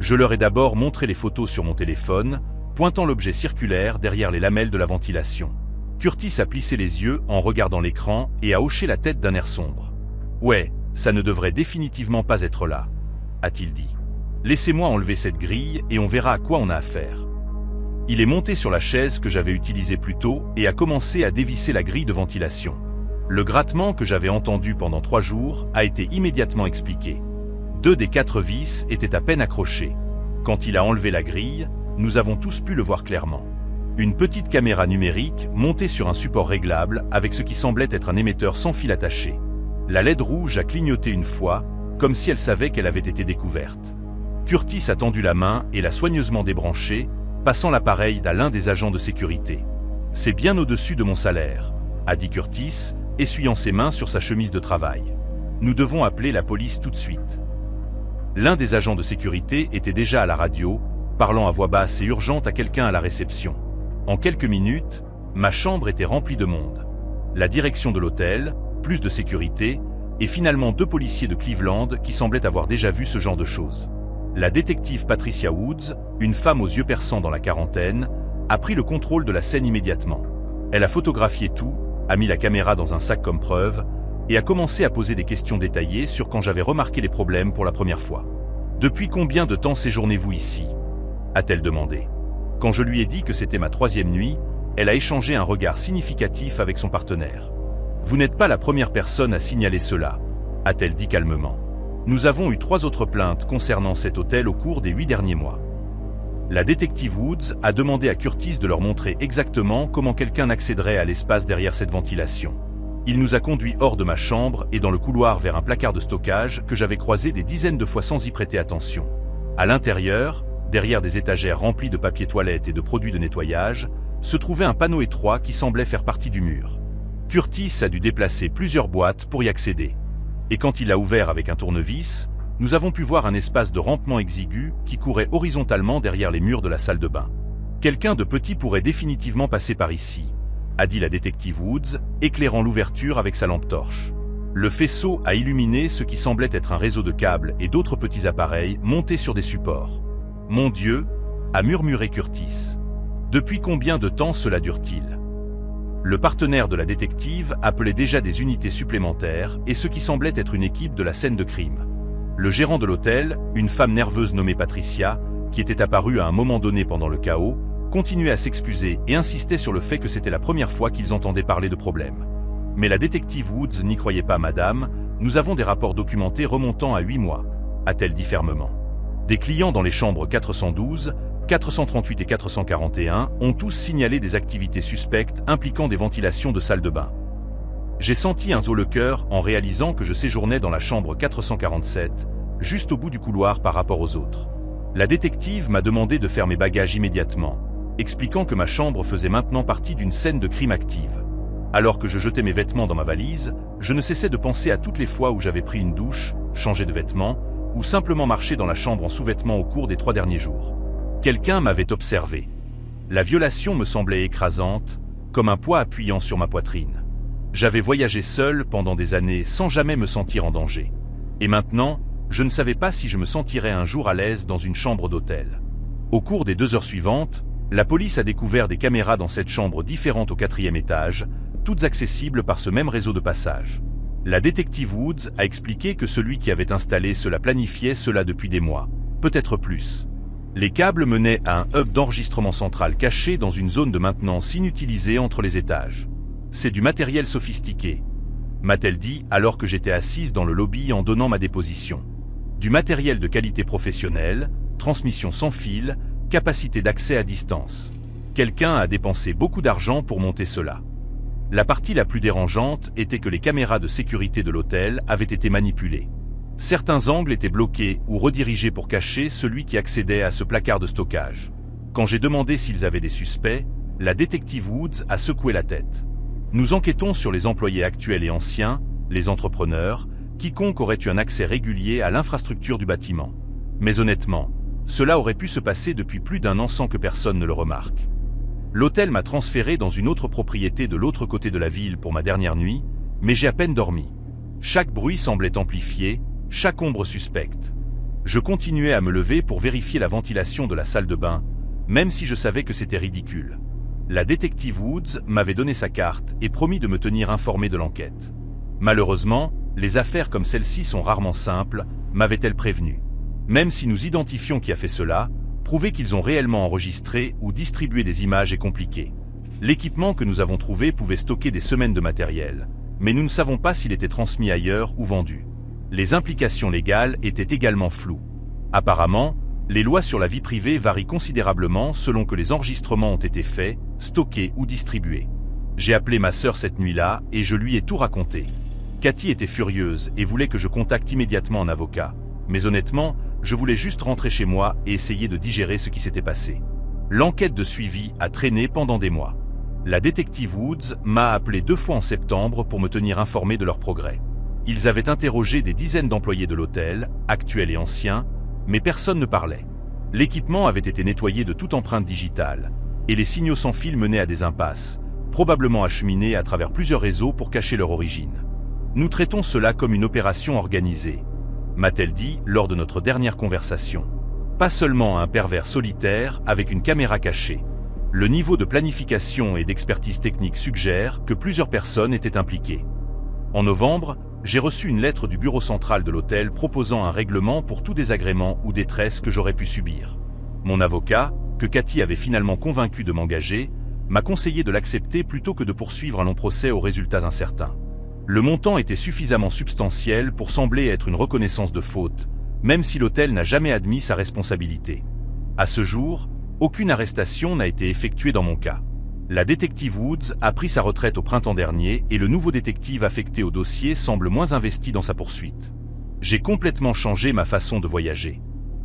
Je leur ai d'abord montré les photos sur mon téléphone, pointant l'objet circulaire derrière les lamelles de la ventilation. Curtis a plissé les yeux en regardant l'écran et a hoché la tête d'un air sombre. « Ouais, ça ne devrait définitivement pas être là », a-t-il dit. « Laissez-moi enlever cette grille et on verra à quoi on a affaire. » Il est monté sur la chaise que j'avais utilisée plus tôt et a commencé à dévisser la grille de ventilation. Le grattement que j'avais entendu pendant 3 jours a été immédiatement expliqué. 2 des 4 vis étaient à peine accrochés. Quand il a enlevé la grille, nous avons tous pu le voir clairement. Une petite caméra numérique montée sur un support réglable avec ce qui semblait être un émetteur sans fil attaché. La LED rouge a clignoté une fois, comme si elle savait qu'elle avait été découverte. Curtis a tendu la main et l'a soigneusement débranchée, passant l'appareil à l'un des agents de sécurité. « C'est bien au-dessus de mon salaire », a dit Curtis, essuyant ses mains sur sa chemise de travail. « Nous devons appeler la police tout de suite. » L'un des agents de sécurité était déjà à la radio, parlant à voix basse et urgente à quelqu'un à la réception. En quelques minutes, ma chambre était remplie de monde. La direction de l'hôtel, plus de sécurité, et finalement 2 policiers de Cleveland qui semblaient avoir déjà vu ce genre de choses. La détective Patricia Woods, une femme aux yeux perçants dans la quarantaine, a pris le contrôle de la scène immédiatement. Elle a photographié tout, a mis la caméra dans un sac comme preuve, et a commencé à poser des questions détaillées sur quand j'avais remarqué les problèmes pour la première fois. « Depuis combien de temps séjournez-vous ici ?» a-t-elle demandé. Quand je lui ai dit que c'était ma 3e nuit, elle a échangé un regard significatif avec son partenaire. « Vous n'êtes pas la première personne à signaler cela », a-t-elle dit calmement. « Nous avons eu 3 autres plaintes concernant cet hôtel au cours des 8 derniers mois. » La détective Woods a demandé à Curtis de leur montrer exactement comment quelqu'un accéderait à l'espace derrière cette ventilation. Il nous a conduits hors de ma chambre et dans le couloir vers un placard de stockage que j'avais croisé des dizaines de fois sans y prêter attention. À l'intérieur, derrière des étagères remplies de papier toilette et de produits de nettoyage, se trouvait un panneau étroit qui semblait faire partie du mur. Curtis a dû déplacer plusieurs boîtes pour y accéder. Et quand il l'a ouvert avec un tournevis, nous avons pu voir un espace de rampement exigu qui courait horizontalement derrière les murs de la salle de bain. Quelqu'un de petit pourrait définitivement passer par ici, a dit la détective Woods, éclairant l'ouverture avec sa lampe torche. Le faisceau a illuminé ce qui semblait être un réseau de câbles et d'autres petits appareils montés sur des supports. « Mon Dieu !» a murmuré Curtis. « Depuis combien de temps cela dure-t-il » Le partenaire de la détective appelait déjà des unités supplémentaires et ce qui semblait être une équipe de la scène de crime. Le gérant de l'hôtel, une femme nerveuse nommée Patricia, qui était apparue à un moment donné pendant le chaos, continuait à s'excuser et insistait sur le fait que c'était la première fois qu'ils entendaient parler de problèmes. Mais la détective Woods n'y croyait pas, madame, nous avons des rapports documentés remontant à 8 mois, a-t-elle dit fermement. Des clients dans les chambres 412, 438 et 441 ont tous signalé des activités suspectes impliquant des ventilations de salles de bain. J'ai senti un haut le cœur en réalisant que je séjournais dans la chambre 447, juste au bout du couloir par rapport aux autres. La détective m'a demandé de faire mes bagages immédiatement, expliquant que ma chambre faisait maintenant partie d'une scène de crime active. Alors que je jetais mes vêtements dans ma valise, je ne cessais de penser à toutes les fois où j'avais pris une douche, changé de vêtements, ou simplement marché dans la chambre en sous-vêtements au cours des 3 derniers jours. Quelqu'un m'avait observé. La violation me semblait écrasante, comme un poids appuyant sur ma poitrine. J'avais voyagé seul pendant des années sans jamais me sentir en danger. Et maintenant, je ne savais pas si je me sentirais un jour à l'aise dans une chambre d'hôtel. Au cours des 2 heures suivantes, la police a découvert des caméras dans cette chambre différentes au 4e étage, toutes accessibles par ce même réseau de passage. La détective Woods a expliqué que celui qui avait installé cela planifiait cela depuis des mois, peut-être plus. Les câbles menaient à un hub d'enregistrement central caché dans une zone de maintenance inutilisée entre les étages. C'est du matériel sophistiqué, m'a-t-elle dit alors que j'étais assise dans le lobby en donnant ma déposition. Du matériel de qualité professionnelle, transmission sans fil, capacité d'accès à distance. Quelqu'un a dépensé beaucoup d'argent pour monter cela. La partie la plus dérangeante était que les caméras de sécurité de l'hôtel avaient été manipulées. Certains angles étaient bloqués ou redirigés pour cacher celui qui accédait à ce placard de stockage. Quand j'ai demandé s'ils avaient des suspects, la détective Woods a secoué la tête. Nous enquêtons sur les employés actuels et anciens, les entrepreneurs, quiconque aurait eu un accès régulier à l'infrastructure du bâtiment. Mais honnêtement, cela aurait pu se passer depuis plus d'1 an sans que personne ne le remarque. L'hôtel m'a transféré dans une autre propriété de l'autre côté de la ville pour ma dernière nuit, mais j'ai à peine dormi. Chaque bruit semblait amplifié, chaque ombre suspecte. Je continuais à me lever pour vérifier la ventilation de la salle de bain, même si je savais que c'était ridicule. La détective Woods m'avait donné sa carte et promis de me tenir informé de l'enquête. Malheureusement, les affaires comme celle-ci sont rarement simples, m'avait-elle prévenu. Même si nous identifions qui a fait cela, prouver qu'ils ont réellement enregistré ou distribué des images est compliqué. L'équipement que nous avons trouvé pouvait stocker des semaines de matériel, mais nous ne savons pas s'il était transmis ailleurs ou vendu. Les implications légales étaient également floues. Apparemment, les lois sur la vie privée varient considérablement selon que les enregistrements ont été faits, stockés ou distribués. J'ai appelé ma sœur cette nuit-là et je lui ai tout raconté. Cathy était furieuse et voulait que je contacte immédiatement un avocat. Mais honnêtement, je voulais juste rentrer chez moi et essayer de digérer ce qui s'était passé. L'enquête de suivi a traîné pendant des mois. La détective Woods m'a appelé 2 fois en septembre pour me tenir informé de leur progrès. Ils avaient interrogé des dizaines d'employés de l'hôtel, actuels et anciens, mais personne ne parlait. L'équipement avait été nettoyé de toute empreinte digitale, et les signaux sans fil menaient à des impasses, probablement acheminés à travers plusieurs réseaux pour cacher leur origine. Nous traitons cela comme une opération organisée, m'a-t-elle dit lors de notre dernière conversation. Pas seulement un pervers solitaire avec une caméra cachée. Le niveau de planification et d'expertise technique suggère que plusieurs personnes étaient impliquées. En novembre, j'ai reçu une lettre du bureau central de l'hôtel proposant un règlement pour tout désagrément ou détresse que j'aurais pu subir. Mon avocat, que Cathy avait finalement convaincu de m'engager, m'a conseillé de l'accepter plutôt que de poursuivre un long procès aux résultats incertains. Le montant était suffisamment substantiel pour sembler être une reconnaissance de faute, même si l'hôtel n'a jamais admis sa responsabilité. À ce jour, aucune arrestation n'a été effectuée dans mon cas. La détective Woods a pris sa retraite au printemps dernier et le nouveau détective affecté au dossier semble moins investi dans sa poursuite. J'ai complètement changé ma façon de voyager.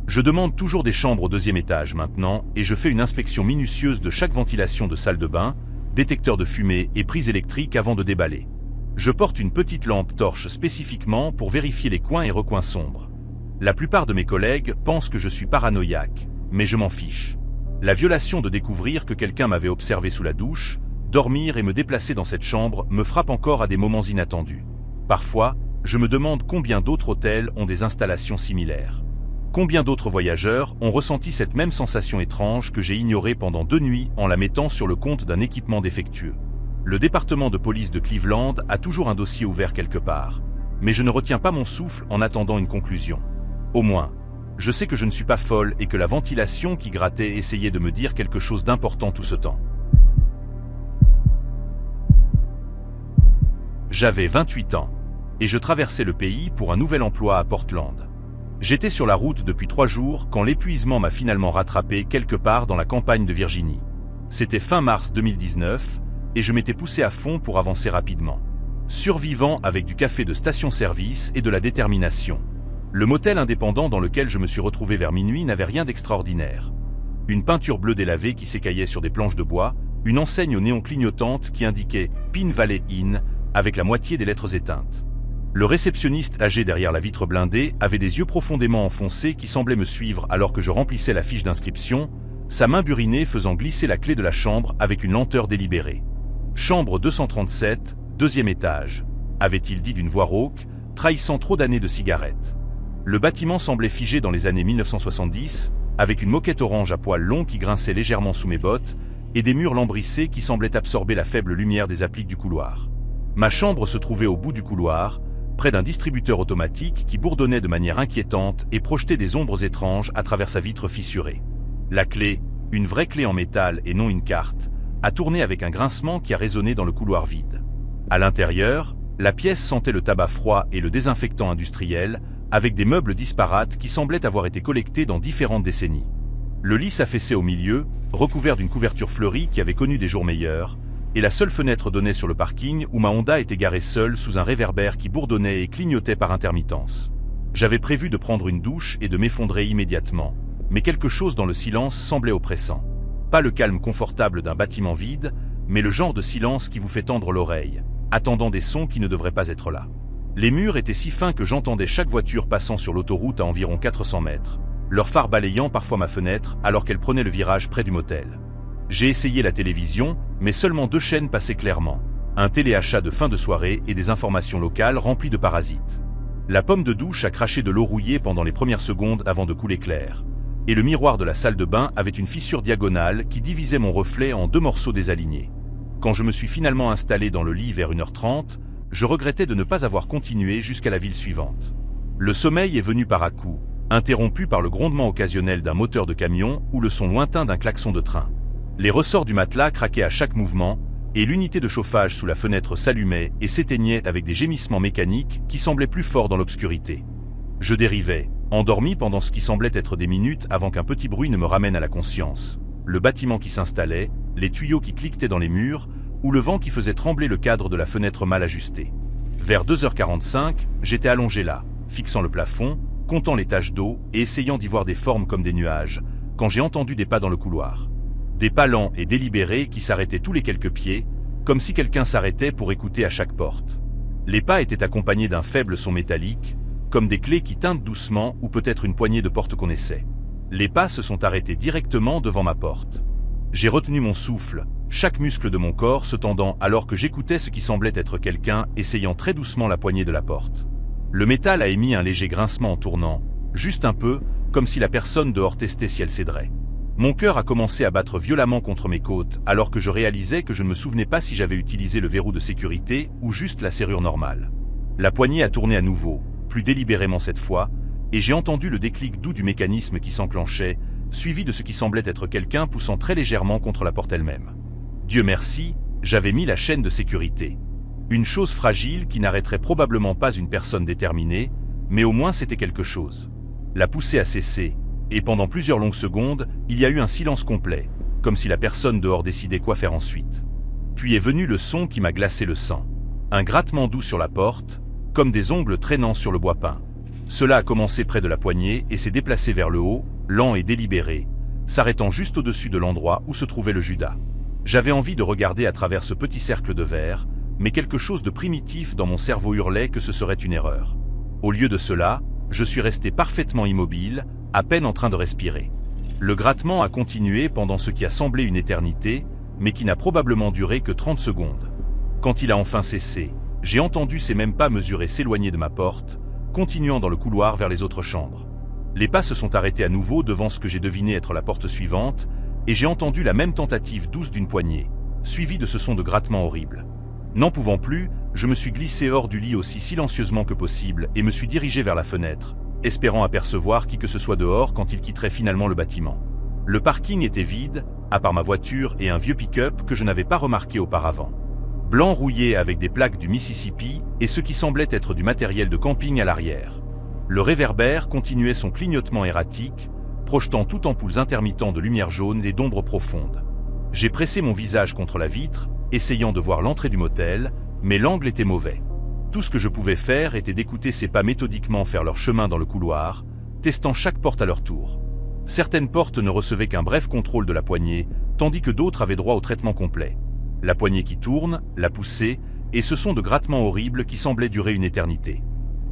Je demande toujours des chambres au 2e étage maintenant et je fais une inspection minutieuse de chaque ventilation de salle de bain, détecteur de fumée et prise électrique avant de déballer. Je porte une petite lampe torche spécifiquement pour vérifier les coins et recoins sombres. La plupart de mes collègues pensent que je suis paranoïaque, mais je m'en fiche. La violation de découvrir que quelqu'un m'avait observé sous la douche, dormir et me déplacer dans cette chambre me frappe encore à des moments inattendus. Parfois, je me demande combien d'autres hôtels ont des installations similaires. Combien d'autres voyageurs ont ressenti cette même sensation étrange que j'ai ignorée pendant 2 nuits en la mettant sur le compte d'un équipement défectueux. Le département de police de Cleveland a toujours un dossier ouvert quelque part, mais je ne retiens pas mon souffle en attendant une conclusion. Au moins, je sais que je ne suis pas folle et que la ventilation qui grattait essayait de me dire quelque chose d'important tout ce temps. J'avais 28 ans, et je traversais le pays pour un nouvel emploi à Portland. J'étais sur la route depuis 3 jours quand l'épuisement m'a finalement rattrapé quelque part dans la campagne de Virginie. C'était fin mars 2019, et je m'étais poussé à fond pour avancer rapidement. Survivant avec du café de station-service et de la détermination. Le motel indépendant dans lequel je me suis retrouvé vers minuit n'avait rien d'extraordinaire. une peinture bleue délavée qui s'écaillait sur des planches de bois, une enseigne au néon clignotante qui indiquait « Pin Valley Inn » avec la moitié des lettres éteintes. Le réceptionniste âgé derrière la vitre blindée avait des yeux profondément enfoncés qui semblaient me suivre alors que je remplissais la fiche d'inscription, sa main burinée faisant glisser la clé de la chambre avec une lenteur délibérée. « Chambre 237, deuxième étage », avait-il dit d'une voix rauque, trahissant trop d'années de cigarettes. Le bâtiment semblait figé dans les années 1970, avec une moquette orange à poils longs qui grinçait légèrement sous mes bottes, et des murs lambrissés qui semblaient absorber la faible lumière des appliques du couloir. Ma chambre se trouvait au bout du couloir, près d'un distributeur automatique qui bourdonnait de manière inquiétante et projetait des ombres étranges à travers sa vitre fissurée. La clé, une vraie clé en métal et non une carte, a tourné avec un grincement qui a résonné dans le couloir vide. À l'intérieur, la pièce sentait le tabac froid et le désinfectant industriel, avec des meubles disparates qui semblaient avoir été collectés dans différentes décennies. Le lit s'affaissait au milieu, recouvert d'une couverture fleurie qui avait connu des jours meilleurs, et la seule fenêtre donnait sur le parking où ma Honda était garée seule sous un réverbère qui bourdonnait et clignotait par intermittence. J'avais prévu de prendre une douche et de m'effondrer immédiatement, mais quelque chose dans le silence semblait oppressant. Pas le calme confortable d'un bâtiment vide, mais le genre de silence qui vous fait tendre l'oreille, attendant des sons qui ne devraient pas être là. Les murs étaient si fins que j'entendais chaque voiture passant sur l'autoroute à environ 400 mètres, leurs phares balayant parfois ma fenêtre alors qu'elle prenait le virage près du motel. J'ai essayé la télévision, mais seulement 2 chaînes passaient clairement, un téléachat de fin de soirée et des informations locales remplies de parasites. La pomme de douche a craché de l'eau rouillée pendant les premières secondes avant de couler clair, et le miroir de la salle de bain avait une fissure diagonale qui divisait mon reflet en 2 morceaux désalignés. Quand je me suis finalement installé dans le lit vers 1h30, je regrettais de ne pas avoir continué jusqu'à la ville suivante. Le sommeil est venu par à-coups, interrompu par le grondement occasionnel d'un moteur de camion ou le son lointain d'un klaxon de train. Les ressorts du matelas craquaient à chaque mouvement, et l'unité de chauffage sous la fenêtre s'allumait et s'éteignait avec des gémissements mécaniques qui semblaient plus forts dans l'obscurité. Je dérivais, endormi pendant ce qui semblait être des minutes avant qu'un petit bruit ne me ramène à la conscience. Le bâtiment qui s'installait, les tuyaux qui cliquetaient dans les murs, ou le vent qui faisait trembler le cadre de la fenêtre mal ajustée. Vers 2h45, j'étais allongé là, fixant le plafond, comptant les taches d'eau et essayant d'y voir des formes comme des nuages, quand j'ai entendu des pas dans le couloir. Des pas lents et délibérés qui s'arrêtaient tous les quelques pieds, comme si quelqu'un s'arrêtait pour écouter à chaque porte. Les pas étaient accompagnés d'un faible son métallique, comme des clés qui tintent doucement ou peut-être une poignée de porte qu'on essaie. Les pas se sont arrêtés directement devant ma porte. J'ai retenu mon souffle, chaque muscle de mon corps se tendant alors que j'écoutais ce qui semblait être quelqu'un essayant très doucement la poignée de la porte. Le métal a émis un léger grincement en tournant, juste un peu, comme si la personne dehors testait si elle céderait. Mon cœur a commencé à battre violemment contre mes côtes alors que je réalisais que je ne me souvenais pas si j'avais utilisé le verrou de sécurité ou juste la serrure normale. La poignée a tourné à nouveau, plus délibérément cette fois, et j'ai entendu le déclic doux du mécanisme qui s'enclenchait, suivi de ce qui semblait être quelqu'un poussant très légèrement contre la porte elle-même. Dieu merci, j'avais mis la chaîne de sécurité. Une chose fragile qui n'arrêterait probablement pas une personne déterminée, mais au moins c'était quelque chose. La poussée a cessé, et pendant plusieurs longues secondes, il y a eu un silence complet, comme si la personne dehors décidait quoi faire ensuite. Puis est venu le son qui m'a glacé le sang. Un grattement doux sur la porte, comme des ongles traînant sur le bois peint. Cela a commencé près de la poignée et s'est déplacé vers le haut, lent et délibéré, s'arrêtant juste au-dessus de l'endroit où se trouvait le Judas. J'avais envie de regarder à travers ce petit cercle de verre, mais quelque chose de primitif dans mon cerveau hurlait que ce serait une erreur. Au lieu de cela, je suis resté parfaitement immobile, à peine en train de respirer. Le grattement a continué pendant ce qui a semblé une éternité, mais qui n'a probablement duré que 30 secondes. Quand il a enfin cessé, j'ai entendu ces mêmes pas mesurés s'éloigner de ma porte, continuant dans le couloir vers les autres chambres. Les pas se sont arrêtés à nouveau devant ce que j'ai deviné être la porte suivante, et j'ai entendu la même tentative douce d'une poignée, suivie de ce son de grattement horrible. N'en pouvant plus, je me suis glissé hors du lit aussi silencieusement que possible et me suis dirigé vers la fenêtre, espérant apercevoir qui que ce soit dehors quand il quitterait finalement le bâtiment. Le parking était vide, à part ma voiture et un vieux pick-up que je n'avais pas remarqué auparavant. Blanc rouillé avec des plaques du Mississippi et ce qui semblait être du matériel de camping à l'arrière. Le réverbère continuait son clignotement erratique, projetant tout en poules intermittents de lumière jaune et d'ombre profonde. J'ai pressé mon visage contre la vitre, essayant de voir l'entrée du motel, mais l'angle était mauvais. Tout ce que je pouvais faire était d'écouter ces pas méthodiquement faire leur chemin dans le couloir, testant chaque porte à leur tour. Certaines portes ne recevaient qu'un bref contrôle de la poignée, tandis que d'autres avaient droit au traitement complet. La poignée qui tourne, la poussée, et ce son de grattement horrible qui semblait durer une éternité.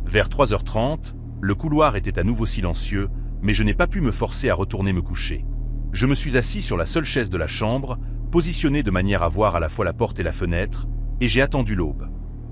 Vers 3h30, le couloir était à nouveau silencieux, mais je n'ai pas pu me forcer à retourner me coucher. Je me suis assis sur la seule chaise de la chambre, positionnée de manière à voir à la fois la porte et la fenêtre, et j'ai attendu l'aube.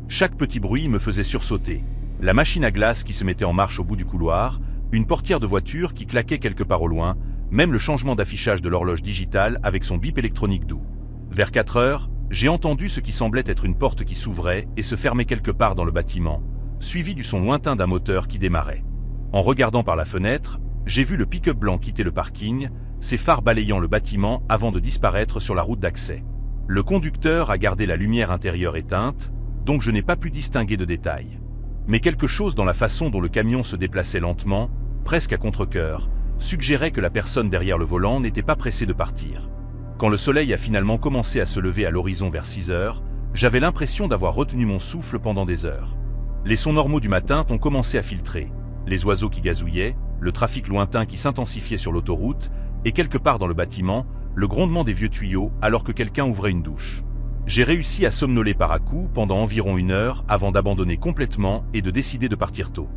Chaque petit bruit me faisait sursauter. La machine à glace qui se mettait en marche au bout du couloir, une portière de voiture qui claquait quelque part au loin, même le changement d'affichage de l'horloge digitale avec son bip électronique doux. Vers 4h, j'ai entendu ce qui semblait être une porte qui s'ouvrait et se fermait quelque part dans le bâtiment, suivi du son lointain d'un moteur qui démarrait. En regardant par la fenêtre, j'ai vu le pick-up blanc quitter le parking, ses phares balayant le bâtiment avant de disparaître sur la route d'accès. Le conducteur a gardé la lumière intérieure éteinte, donc je n'ai pas pu distinguer de détails. Mais quelque chose dans la façon dont le camion se déplaçait lentement, presque à contre-cœur, suggérait que la personne derrière le volant n'était pas pressée de partir. Quand le soleil a finalement commencé à se lever à l'horizon vers 6h, j'avais l'impression d'avoir retenu mon souffle pendant des heures. Les sons normaux du matin ont commencé à filtrer, les oiseaux qui gazouillaient, le trafic lointain qui s'intensifiait sur l'autoroute, et quelque part dans le bâtiment, le grondement des vieux tuyaux alors que quelqu'un ouvrait une douche. J'ai réussi à somnoler par à-coups pendant environ 1 heure avant d'abandonner complètement et de décider de partir tôt.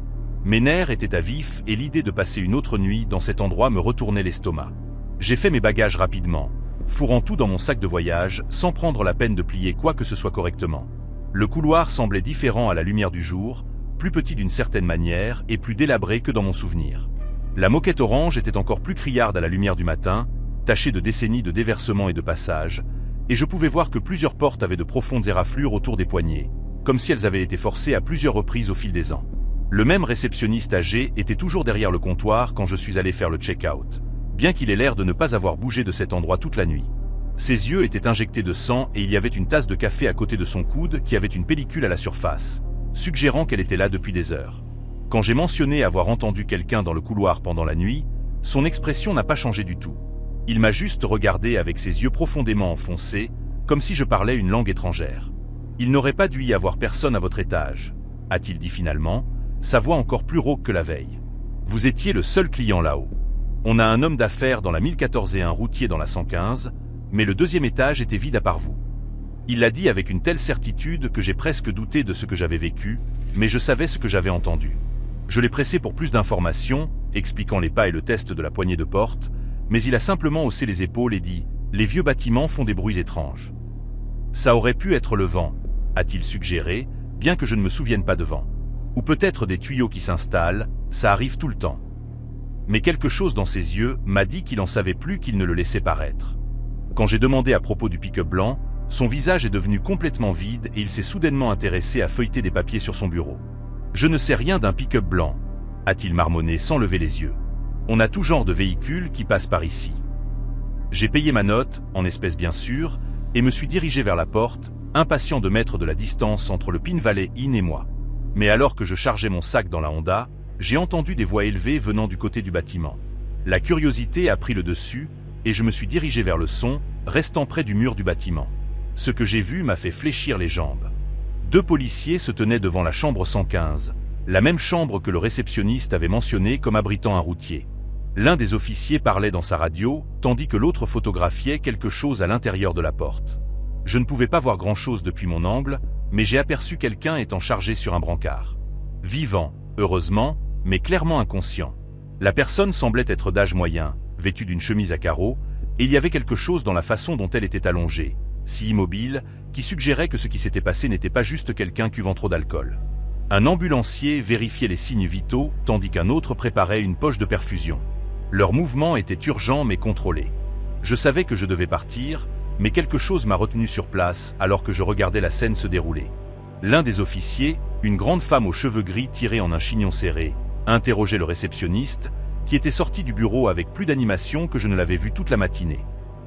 Mes nerfs étaient à vif et l'idée de passer une autre nuit dans cet endroit me retournait l'estomac. J'ai fait mes bagages rapidement, fourrant tout dans mon sac de voyage sans prendre la peine de plier quoi que ce soit correctement. Le couloir semblait différent à la lumière du jour, plus petit d'une certaine manière et plus délabré que dans mon souvenir. La moquette orange était encore plus criarde à la lumière du matin, tachée de décennies de déversement et de passage, et je pouvais voir que plusieurs portes avaient de profondes éraflures autour des poignées, comme si elles avaient été forcées à plusieurs reprises au fil des ans. Le même réceptionniste âgé était toujours derrière le comptoir quand je suis allé faire le check-out, bien qu'il ait l'air de ne pas avoir bougé de cet endroit toute la nuit. Ses yeux étaient injectés de sang et il y avait une tasse de café à côté de son coude qui avait une pellicule à la surface, suggérant qu'elle était là depuis des heures. Quand j'ai mentionné avoir entendu quelqu'un dans le couloir pendant la nuit, son expression n'a pas changé du tout. Il m'a juste regardé avec ses yeux profondément enfoncés, comme si je parlais une langue étrangère. « Il n'aurait pas dû y avoir personne à votre étage », a-t-il dit finalement, sa voix encore plus rauque que la veille. « Vous étiez le seul client là-haut. On a un homme d'affaires dans la 1014 et un routier dans la 115, mais le deuxième étage était vide à part vous. » Il l'a dit avec une telle certitude que j'ai presque douté de ce que j'avais vécu, mais je savais ce que j'avais entendu. Je l'ai pressé pour plus d'informations, expliquant les pas et le test de la poignée de porte, mais il a simplement haussé les épaules et dit « Les vieux bâtiments font des bruits étranges. » Ça aurait pu être le vent, a-t-il suggéré, bien que je ne me souvienne pas de vent. Ou peut-être des tuyaux qui s'installent, ça arrive tout le temps. Mais quelque chose dans ses yeux m'a dit qu'il en savait plus qu'il ne le laissait paraître. Quand j'ai demandé à propos du pick-up blanc, son visage est devenu complètement vide et il s'est soudainement intéressé à feuilleter des papiers sur son bureau. « Je ne sais rien d'un pick-up blanc, a-t-il marmonné sans lever les yeux. On a tout genre de véhicules qui passent par ici. » J'ai payé ma note, en espèces bien sûr, et me suis dirigé vers la porte, impatient de mettre de la distance entre le Pin Valley Inn et moi. Mais alors que je chargeais mon sac dans la Honda, j'ai entendu des voix élevées venant du côté du bâtiment. La curiosité a pris le dessus, et je me suis dirigé vers le son, restant près du mur du bâtiment. Ce que j'ai vu m'a fait fléchir les jambes. 2 policiers se tenaient devant la chambre 115, la même chambre que le réceptionniste avait mentionnée comme abritant un routier. L'un des officiers parlait dans sa radio, tandis que l'autre photographiait quelque chose à l'intérieur de la porte. Je ne pouvais pas voir grand-chose depuis mon angle, mais j'ai aperçu quelqu'un étant chargé sur un brancard. Vivant, heureusement, mais clairement inconscient. La personne semblait être d'âge moyen, vêtue d'une chemise à carreaux, et il y avait quelque chose dans la façon dont elle était allongée, si immobile, qui suggérait que ce qui s'était passé n'était pas juste quelqu'un cuvant trop d'alcool. Un ambulancier vérifiait les signes vitaux, tandis qu'un autre préparait une poche de perfusion. Leurs mouvements étaient urgents mais contrôlés. Je savais que je devais partir, mais quelque chose m'a retenu sur place alors que je regardais la scène se dérouler. L'un des officiers, une grande femme aux cheveux gris tirés en un chignon serré, interrogeait le réceptionniste, qui était sorti du bureau avec plus d'animation que je ne l'avais vu toute la matinée.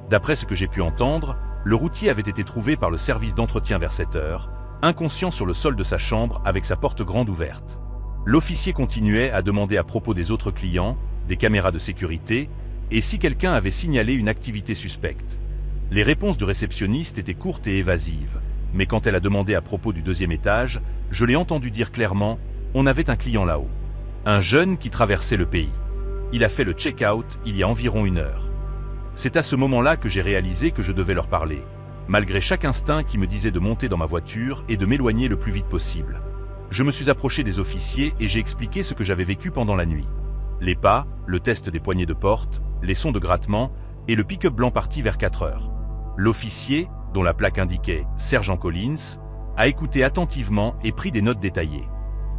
D'après ce que j'ai pu entendre, le routier avait été trouvé par le service d'entretien vers 7h, inconscient sur le sol de sa chambre avec sa porte grande ouverte. L'officier continuait à demander à propos des autres clients, des caméras de sécurité, et si quelqu'un avait signalé une activité suspecte. Les réponses du réceptionniste étaient courtes et évasives, mais quand elle a demandé à propos du deuxième étage, je l'ai entendu dire clairement « On avait un client là-haut. Un jeune qui traversait le pays. Il a fait le check-out il y a environ 1 heure. C'est à ce moment-là que j'ai réalisé que je devais leur parler, malgré chaque instinct qui me disait de monter dans ma voiture et de m'éloigner le plus vite possible. Je me suis approché des officiers et j'ai expliqué ce que j'avais vécu pendant la nuit. Les pas, le test des poignées de porte, les sons de grattement et le pick-up blanc parti vers 4 heures. L'officier, dont la plaque indiquait « Sergent Collins », a écouté attentivement et pris des notes détaillées.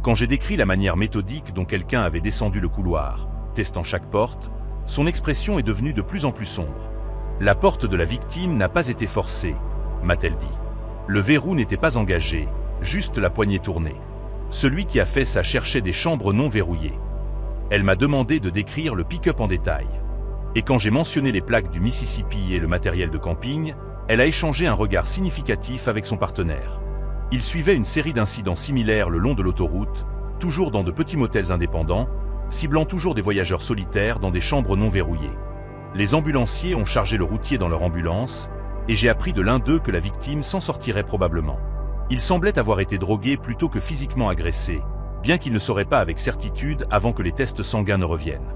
Quand j'ai décrit la manière méthodique dont quelqu'un avait descendu le couloir, testant chaque porte, son expression est devenue de plus en plus sombre. La porte de la victime n'a pas été forcée, m'a-t-elle dit. Le verrou n'était pas engagé, juste la poignée tournée. Celui qui a fait ça cherchait des chambres non verrouillées. Elle m'a demandé de décrire le pick-up en détail. Et quand j'ai mentionné les plaques du Mississippi et le matériel de camping, elle a échangé un regard significatif avec son partenaire. Il suivait une série d'incidents similaires le long de l'autoroute, toujours dans de petits motels indépendants, ciblant toujours des voyageurs solitaires dans des chambres non verrouillées. Les ambulanciers ont chargé le routier dans leur ambulance, et j'ai appris de l'un d'eux que la victime s'en sortirait probablement. Il semblait avoir été drogué plutôt que physiquement agressé, bien qu'il ne saurait pas avec certitude avant que les tests sanguins ne reviennent.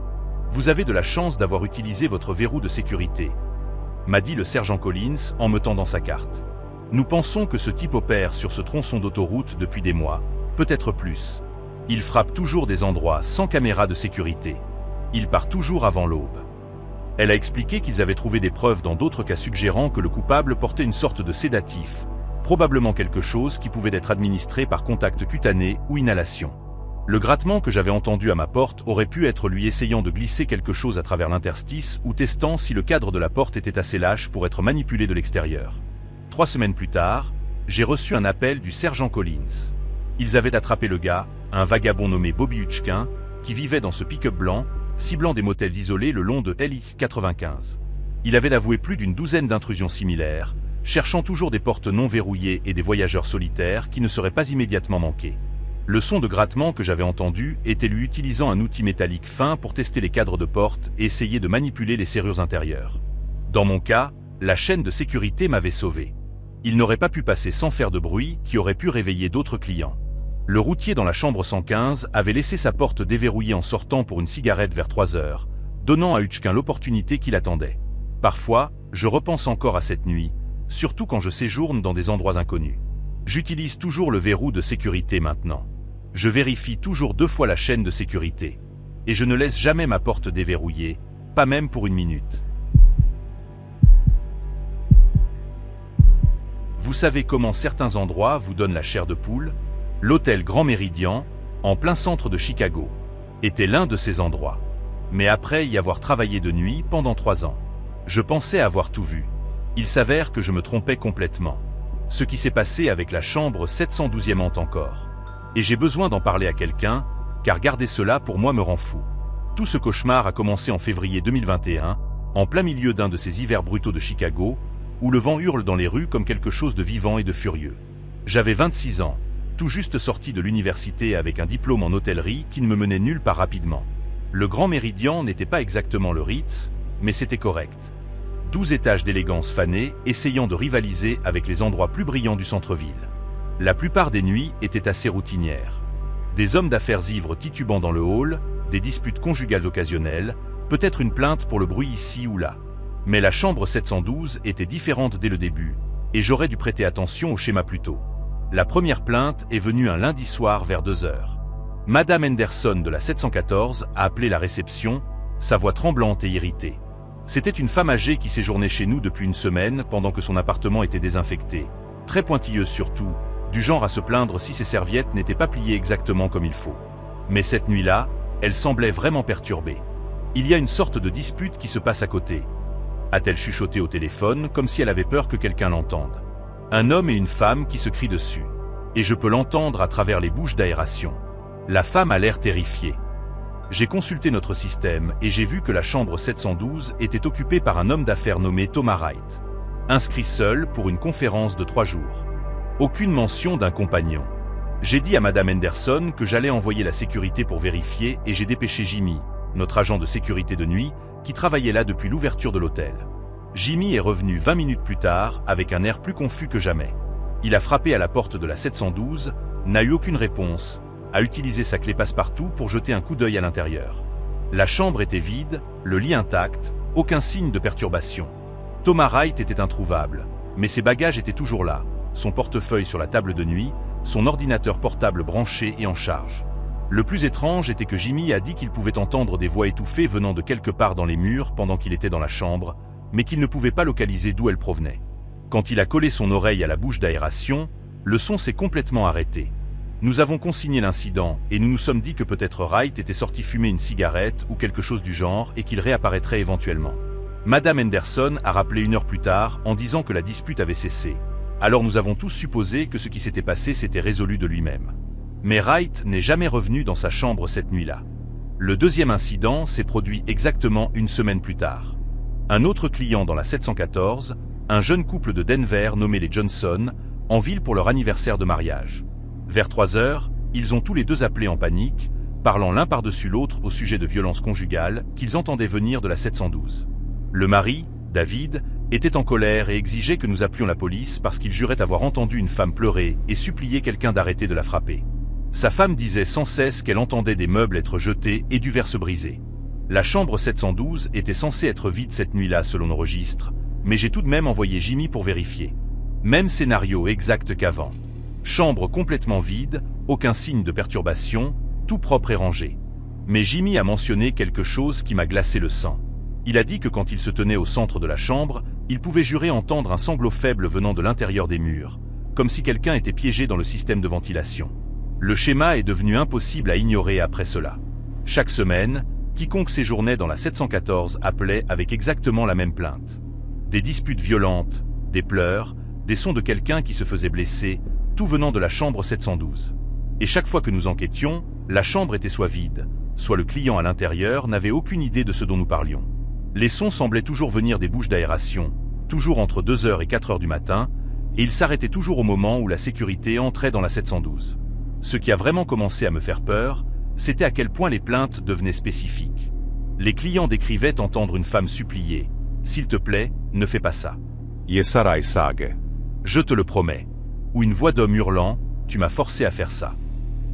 Vous avez de la chance d'avoir utilisé votre verrou de sécurité, m'a dit le sergent Collins en me tendant sa carte. Nous pensons que ce type opère sur ce tronçon d'autoroute depuis des mois, peut-être plus. Il frappe toujours des endroits sans caméra de sécurité. Il part toujours avant l'aube. Elle a expliqué qu'ils avaient trouvé des preuves dans d'autres cas suggérant que le coupable portait une sorte de sédatif, probablement quelque chose qui pouvait être administré par contact cutané ou inhalation. Le grattement que j'avais entendu à ma porte aurait pu être lui essayant de glisser quelque chose à travers l'interstice ou testant si le cadre de la porte était assez lâche pour être manipulé de l'extérieur. 3 semaines plus tard, j'ai reçu un appel du sergent Collins. Ils avaient attrapé le gars, un vagabond nommé Bobby Hutchkin, qui vivait dans ce pick-up blanc, ciblant des motels isolés le long de LI 95. Il avait avoué plus d'une douzaine d'intrusions similaires, cherchant toujours des portes non verrouillées et des voyageurs solitaires qui ne seraient pas immédiatement manqués. Le son de grattement que j'avais entendu était lui utilisant un outil métallique fin pour tester les cadres de porte et essayer de manipuler les serrures intérieures. Dans mon cas, la chaîne de sécurité m'avait sauvé. Il n'aurait pas pu passer sans faire de bruit qui aurait pu réveiller d'autres clients. Le routier dans la chambre 115 avait laissé sa porte déverrouillée en sortant pour une cigarette vers 3 heures, donnant à Hutchkin l'opportunité qu'il attendait. Parfois, je repense encore à cette nuit, surtout quand je séjourne dans des endroits inconnus. J'utilise toujours le verrou de sécurité maintenant. Je vérifie toujours 2 fois la chaîne de sécurité. Et je ne laisse jamais ma porte déverrouillée, pas même pour 1 minute. Vous savez comment certains endroits vous donnent la chair de poule? L'hôtel Grand Méridien, en plein centre de Chicago, était l'un de ces endroits. Mais après y avoir travaillé de nuit pendant 3 ans, je pensais avoir tout vu. Il s'avère que je me trompais complètement. Ce qui s'est passé avec la chambre 712e hante encore. Et j'ai besoin d'en parler à quelqu'un, car garder cela pour moi me rend fou. Tout ce cauchemar a commencé en février 2021, en plein milieu d'un de ces hivers brutaux de Chicago, où le vent hurle dans les rues comme quelque chose de vivant et de furieux. J'avais 26 ans, tout juste sorti de l'université avec un diplôme en hôtellerie qui ne me menait nulle part rapidement. Le Grand Méridien n'était pas exactement le Ritz, mais c'était correct. 12 étages d'élégance fanée, essayant de rivaliser avec les endroits plus brillants du centre-ville. La plupart des nuits étaient assez routinières. Des hommes d'affaires ivres titubant dans le hall, des disputes conjugales occasionnelles, peut-être une plainte pour le bruit ici ou là. Mais la chambre 712 était différente dès le début, et j'aurais dû prêter attention au schéma plus tôt. La première plainte est venue un lundi soir vers 2 heures. Madame Henderson de la 714 a appelé la réception, sa voix tremblante et irritée. C'était une femme âgée qui séjournait chez nous depuis 1 semaine pendant que son appartement était désinfecté, très pointilleuse surtout, du genre à se plaindre si ses serviettes n'étaient pas pliées exactement comme il faut. Mais cette nuit-là, elle semblait vraiment perturbée. Il y a une sorte de dispute qui se passe à côté, a-t-elle chuchoté au téléphone comme si elle avait peur que quelqu'un l'entende. Un homme et une femme qui se crient dessus. Et je peux l'entendre à travers les bouches d'aération. La femme a l'air terrifiée. J'ai consulté notre système et j'ai vu que la chambre 712 était occupée par un homme d'affaires nommé Thomas Wright. Inscrit seul pour une conférence de 3 jours. Aucune mention d'un compagnon. J'ai dit à Madame Henderson que j'allais envoyer la sécurité pour vérifier et j'ai dépêché Jimmy, notre agent de sécurité de nuit, qui travaillait là depuis l'ouverture de l'hôtel. Jimmy est revenu 20 minutes plus tard avec un air plus confus que jamais. Il a frappé à la porte de la 712, n'a eu aucune réponse, a utilisé sa clé passe-partout pour jeter un coup d'œil à l'intérieur. La chambre était vide, le lit intact, aucun signe de perturbation. Thomas Wright était introuvable, mais ses bagages étaient toujours là, son portefeuille sur la table de nuit, son ordinateur portable branché et en charge. Le plus étrange était que Jimmy a dit qu'il pouvait entendre des voix étouffées venant de quelque part dans les murs pendant qu'il était dans la chambre, mais qu'il ne pouvait pas localiser d'où elles provenaient. Quand il a collé son oreille à la bouche d'aération, le son s'est complètement arrêté. Nous avons consigné l'incident et nous nous sommes dit que peut-être Wright était sorti fumer une cigarette ou quelque chose du genre et qu'il réapparaîtrait éventuellement. Madame Henderson a rappelé 1 heure plus tard en disant que la dispute avait cessé. Alors nous avons tous supposé que ce qui s'était passé s'était résolu de lui-même. Mais Wright n'est jamais revenu dans sa chambre cette nuit-là. Le deuxième incident s'est produit exactement 1 semaine plus tard. Un autre client dans la 714, un jeune couple de Denver nommé les Johnson, en ville pour leur anniversaire de mariage. Vers 3 heures, ils ont tous les deux appelé en panique, parlant l'un par-dessus l'autre au sujet de violences conjugales qu'ils entendaient venir de la 712. Le mari, David, était en colère et exigeait que nous appelions la police parce qu'il jurait avoir entendu une femme pleurer et supplier quelqu'un d'arrêter de la frapper. Sa femme disait sans cesse qu'elle entendait des meubles être jetés et du verre se briser. La chambre 712 était censée être vide cette nuit-là selon nos registres, mais j'ai tout de même envoyé Jimmy pour vérifier. Même scénario exact qu'avant. Chambre complètement vide, aucun signe de perturbation, tout propre et rangé. Mais Jimmy a mentionné quelque chose qui m'a glacé le sang. Il a dit que quand il se tenait au centre de la chambre, il pouvait jurer entendre un sanglot faible venant de l'intérieur des murs, comme si quelqu'un était piégé dans le système de ventilation. Le schéma est devenu impossible à ignorer après cela. Chaque semaine, quiconque séjournait dans la 714 appelait avec exactement la même plainte. Des disputes violentes, des pleurs, des sons de quelqu'un qui se faisait blesser, tout venant de la chambre 712. Et chaque fois que nous enquêtions, la chambre était soit vide, soit le client à l'intérieur n'avait aucune idée de ce dont nous parlions. Les sons semblaient toujours venir des bouches d'aération, toujours entre 2 heures et 4 heures du matin, et ils s'arrêtaient toujours au moment où la sécurité entrait dans la 712. Ce qui a vraiment commencé à me faire peur, c'était à quel point les plaintes devenaient spécifiques. Les clients décrivaient entendre une femme supplier « S'il te plaît, ne fais pas ça. Je te le promets. » Ou une voix d'homme hurlant « Tu m'as forcé à faire ça. »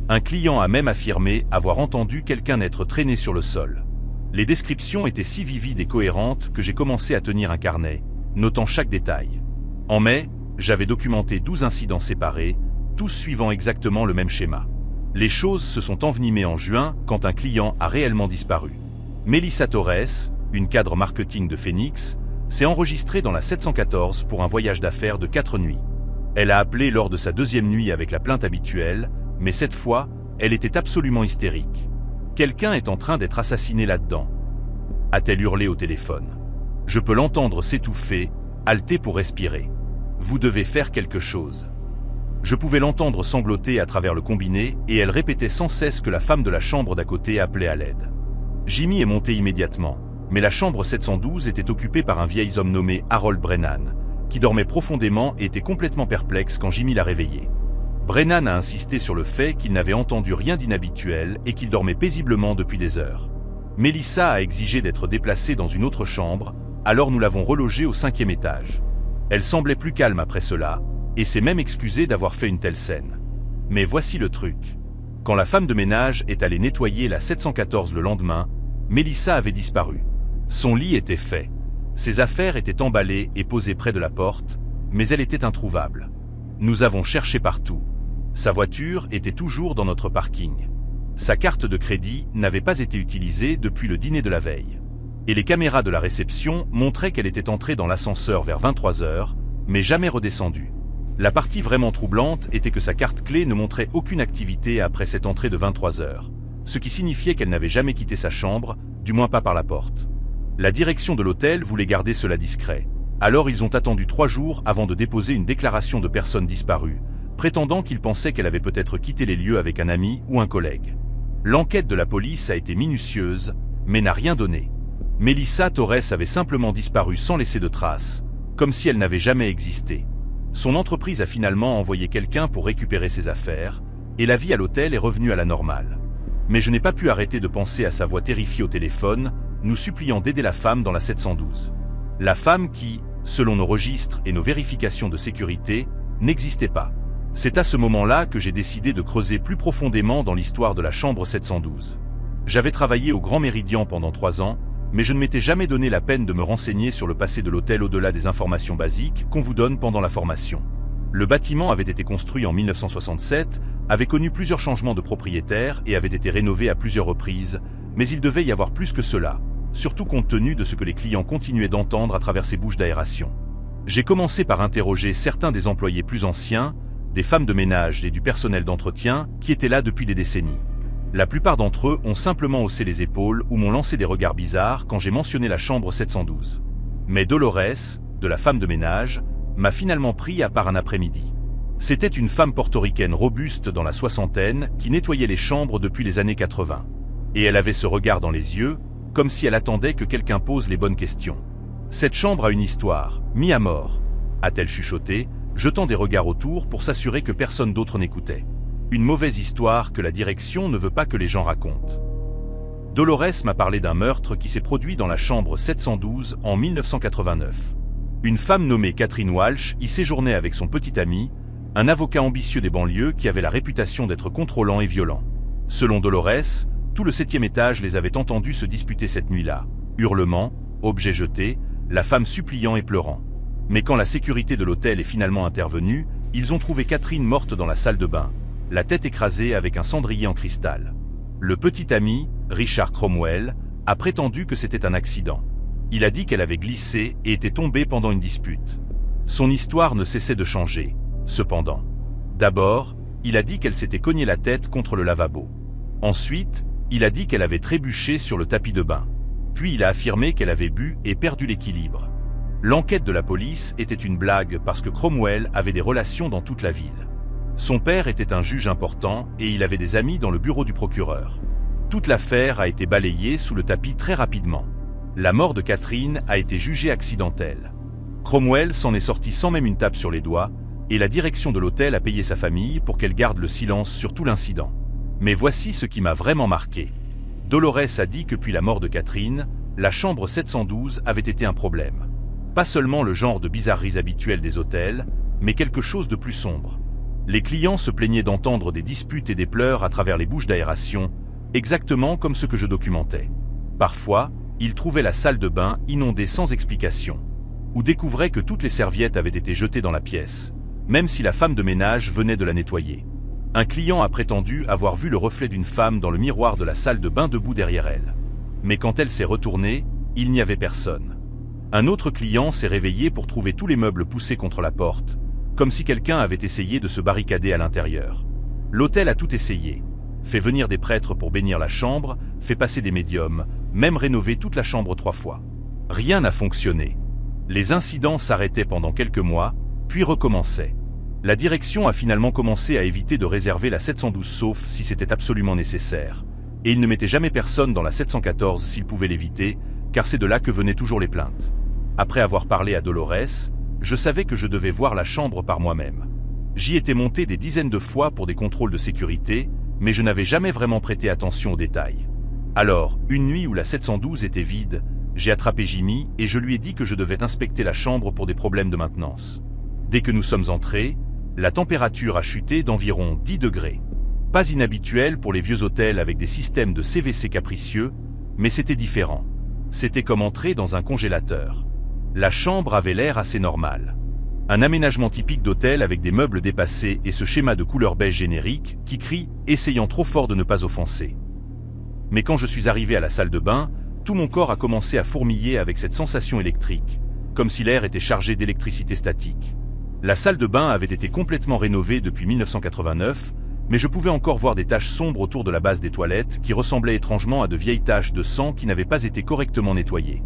Un client a même affirmé avoir entendu quelqu'un être traîné sur le sol. Les descriptions étaient si vivides et cohérentes que j'ai commencé à tenir un carnet, notant chaque détail. En mai, j'avais documenté 12 incidents séparés, tous suivant exactement le même schéma. Les choses se sont envenimées en juin quand un client a réellement disparu. Melissa Torres, une cadre marketing de Phoenix, s'est enregistrée dans la 714 pour un voyage d'affaires de 4 nuits. Elle a appelé lors de sa 2e nuit avec la plainte habituelle, mais cette fois, elle était absolument hystérique. « Quelqu'un est en train d'être assassiné là-dedans », a-t-elle hurlé au téléphone. Je peux l'entendre s'étouffer, halter pour respirer. « Vous devez faire quelque chose. » Je pouvais l'entendre sangloter à travers le combiné et elle répétait sans cesse que la femme de la chambre d'à côté appelait à l'aide. Jimmy est monté immédiatement, mais la chambre 712 était occupée par un vieil homme nommé Harold Brennan, qui dormait profondément et était complètement perplexe quand Jimmy l'a réveillé. Brennan a insisté sur le fait qu'il n'avait entendu rien d'inhabituel et qu'il dormait paisiblement depuis des heures. Melissa a exigé d'être déplacée dans une autre chambre, alors nous l'avons relogée au 5e étage. Elle semblait plus calme après cela, et s'est même excusée d'avoir fait une telle scène. Mais voici le truc. Quand la femme de ménage est allée nettoyer la 714 le lendemain, Melissa avait disparu. Son lit était fait. Ses affaires étaient emballées et posées près de la porte, mais elle était introuvable. Nous avons cherché partout. Sa voiture était toujours dans notre parking. Sa carte de crédit n'avait pas été utilisée depuis le dîner de la veille. Et les caméras de la réception montraient qu'elle était entrée dans l'ascenseur vers 23 heures, mais jamais redescendue. La partie vraiment troublante était que sa carte clé ne montrait aucune activité après cette entrée de 23 heures, ce qui signifiait qu'elle n'avait jamais quitté sa chambre, du moins pas par la porte. La direction de l'hôtel voulait garder cela discret. Alors ils ont attendu 3 jours avant de déposer une déclaration de personne disparue, prétendant qu'ils pensaient qu'elle avait peut-être quitté les lieux avec un ami ou un collègue. L'enquête de la police a été minutieuse, mais n'a rien donné. Melissa Torres avait simplement disparu sans laisser de traces, comme si elle n'avait jamais existé. Son entreprise a finalement envoyé quelqu'un pour récupérer ses affaires, et la vie à l'hôtel est revenue à la normale. Mais je n'ai pas pu arrêter de penser à sa voix terrifiée au téléphone, nous suppliant d'aider la femme dans la 712. La femme qui, selon nos registres et nos vérifications de sécurité, n'existait pas. C'est à ce moment-là que j'ai décidé de creuser plus profondément dans l'histoire de la chambre 712. J'avais travaillé au Grand Méridien pendant 3 ans, mais je ne m'étais jamais donné la peine de me renseigner sur le passé de l'hôtel au-delà des informations basiques qu'on vous donne pendant la formation. Le bâtiment avait été construit en 1967, avait connu plusieurs changements de propriétaires et avait été rénové à plusieurs reprises, mais il devait y avoir plus que cela, surtout compte tenu de ce que les clients continuaient d'entendre à travers ces bouches d'aération. J'ai commencé par interroger certains des employés plus anciens, des femmes de ménage et du personnel d'entretien qui étaient là depuis des décennies. La plupart d'entre eux ont simplement haussé les épaules ou m'ont lancé des regards bizarres quand j'ai mentionné la chambre 712. Mais Dolores, de la femme de ménage, m'a finalement pris à part un après-midi. C'était une femme portoricaine robuste dans la soixantaine qui nettoyait les chambres depuis les années 80. Et elle avait ce regard dans les yeux, comme si elle attendait que quelqu'un pose les bonnes questions. « Cette chambre a une histoire, mis à mort », a-t-elle chuchoté, jetant des regards autour pour s'assurer que personne d'autre n'écoutait. Une mauvaise histoire que la direction ne veut pas que les gens racontent. Dolores m'a parlé d'un meurtre qui s'est produit dans la chambre 712 en 1989. Une femme nommée Catherine Walsh y séjournait avec son petit ami, un avocat ambitieux des banlieues qui avait la réputation d'être contrôlant et violent. Selon Dolores, tout le 7e étage les avait entendus se disputer cette nuit-là. Hurlements, objets jetés, la femme suppliant et pleurant. Mais quand la sécurité de l'hôtel est finalement intervenue, ils ont trouvé Catherine morte dans la salle de bain, la tête écrasée avec un cendrier en cristal. Le petit ami, Richard Cromwell, a prétendu que c'était un accident. Il a dit qu'elle avait glissé et était tombée pendant une dispute. Son histoire ne cessait de changer, cependant. D'abord, il a dit qu'elle s'était cognée la tête contre le lavabo. Ensuite, il a dit qu'elle avait trébuché sur le tapis de bain. Puis il a affirmé qu'elle avait bu et perdu l'équilibre. L'enquête de la police était une blague parce que Cromwell avait des relations dans toute la ville. Son père était un juge important et il avait des amis dans le bureau du procureur. Toute l'affaire a été balayée sous le tapis très rapidement. La mort de Catherine a été jugée accidentelle. Cromwell s'en est sorti sans même une tape sur les doigts et la direction de l'hôtel a payé sa famille pour qu'elle garde le silence sur tout l'incident. Mais voici ce qui m'a vraiment marqué. Dolores a dit que depuis la mort de Catherine, la chambre 712 avait été un problème. Pas seulement le genre de bizarreries habituelles des hôtels, mais quelque chose de plus sombre. Les clients se plaignaient d'entendre des disputes et des pleurs à travers les bouches d'aération, exactement comme ce que je documentais. Parfois, ils trouvaient la salle de bain inondée sans explication, ou découvraient que toutes les serviettes avaient été jetées dans la pièce, même si la femme de ménage venait de la nettoyer. Un client a prétendu avoir vu le reflet d'une femme dans le miroir de la salle de bain debout derrière elle. Mais quand elle s'est retournée, il n'y avait personne. Un autre client s'est réveillé pour trouver tous les meubles poussés contre la porte, comme si quelqu'un avait essayé de se barricader à l'intérieur. L'hôtel a tout essayé, fait venir des prêtres pour bénir la chambre, fait passer des médiums, même rénové toute la chambre 3 fois. Rien n'a fonctionné. Les incidents s'arrêtaient pendant quelques mois, puis recommençaient. La direction a finalement commencé à éviter de réserver la 712 sauf si c'était absolument nécessaire, et il ne mettait jamais personne dans la 714 s'il pouvait l'éviter, car c'est de là que venaient toujours les plaintes. Après avoir parlé à Dolores, je savais que je devais voir la chambre par moi-même. J'y étais monté des dizaines de fois pour des contrôles de sécurité, mais je n'avais jamais vraiment prêté attention aux détails. Alors, une nuit où la 712 était vide, j'ai attrapé Jimmy et je lui ai dit que je devais inspecter la chambre pour des problèmes de maintenance. Dès que nous sommes entrés, la température a chuté d'environ 10 degrés. Pas inhabituel pour les vieux hôtels avec des systèmes de CVC capricieux, mais c'était différent. C'était comme entrer dans un congélateur. La chambre avait l'air assez normal. Un aménagement typique d'hôtel avec des meubles dépassés et ce schéma de couleur beige générique qui crie, essayant trop fort de ne pas offenser. Mais quand je suis arrivé à la salle de bain, tout mon corps a commencé à fourmiller avec cette sensation électrique, comme si l'air était chargé d'électricité statique. La salle de bain avait été complètement rénovée depuis 1989, mais je pouvais encore voir des taches sombres autour de la base des toilettes qui ressemblaient étrangement à de vieilles taches de sang qui n'avaient pas été correctement nettoyées.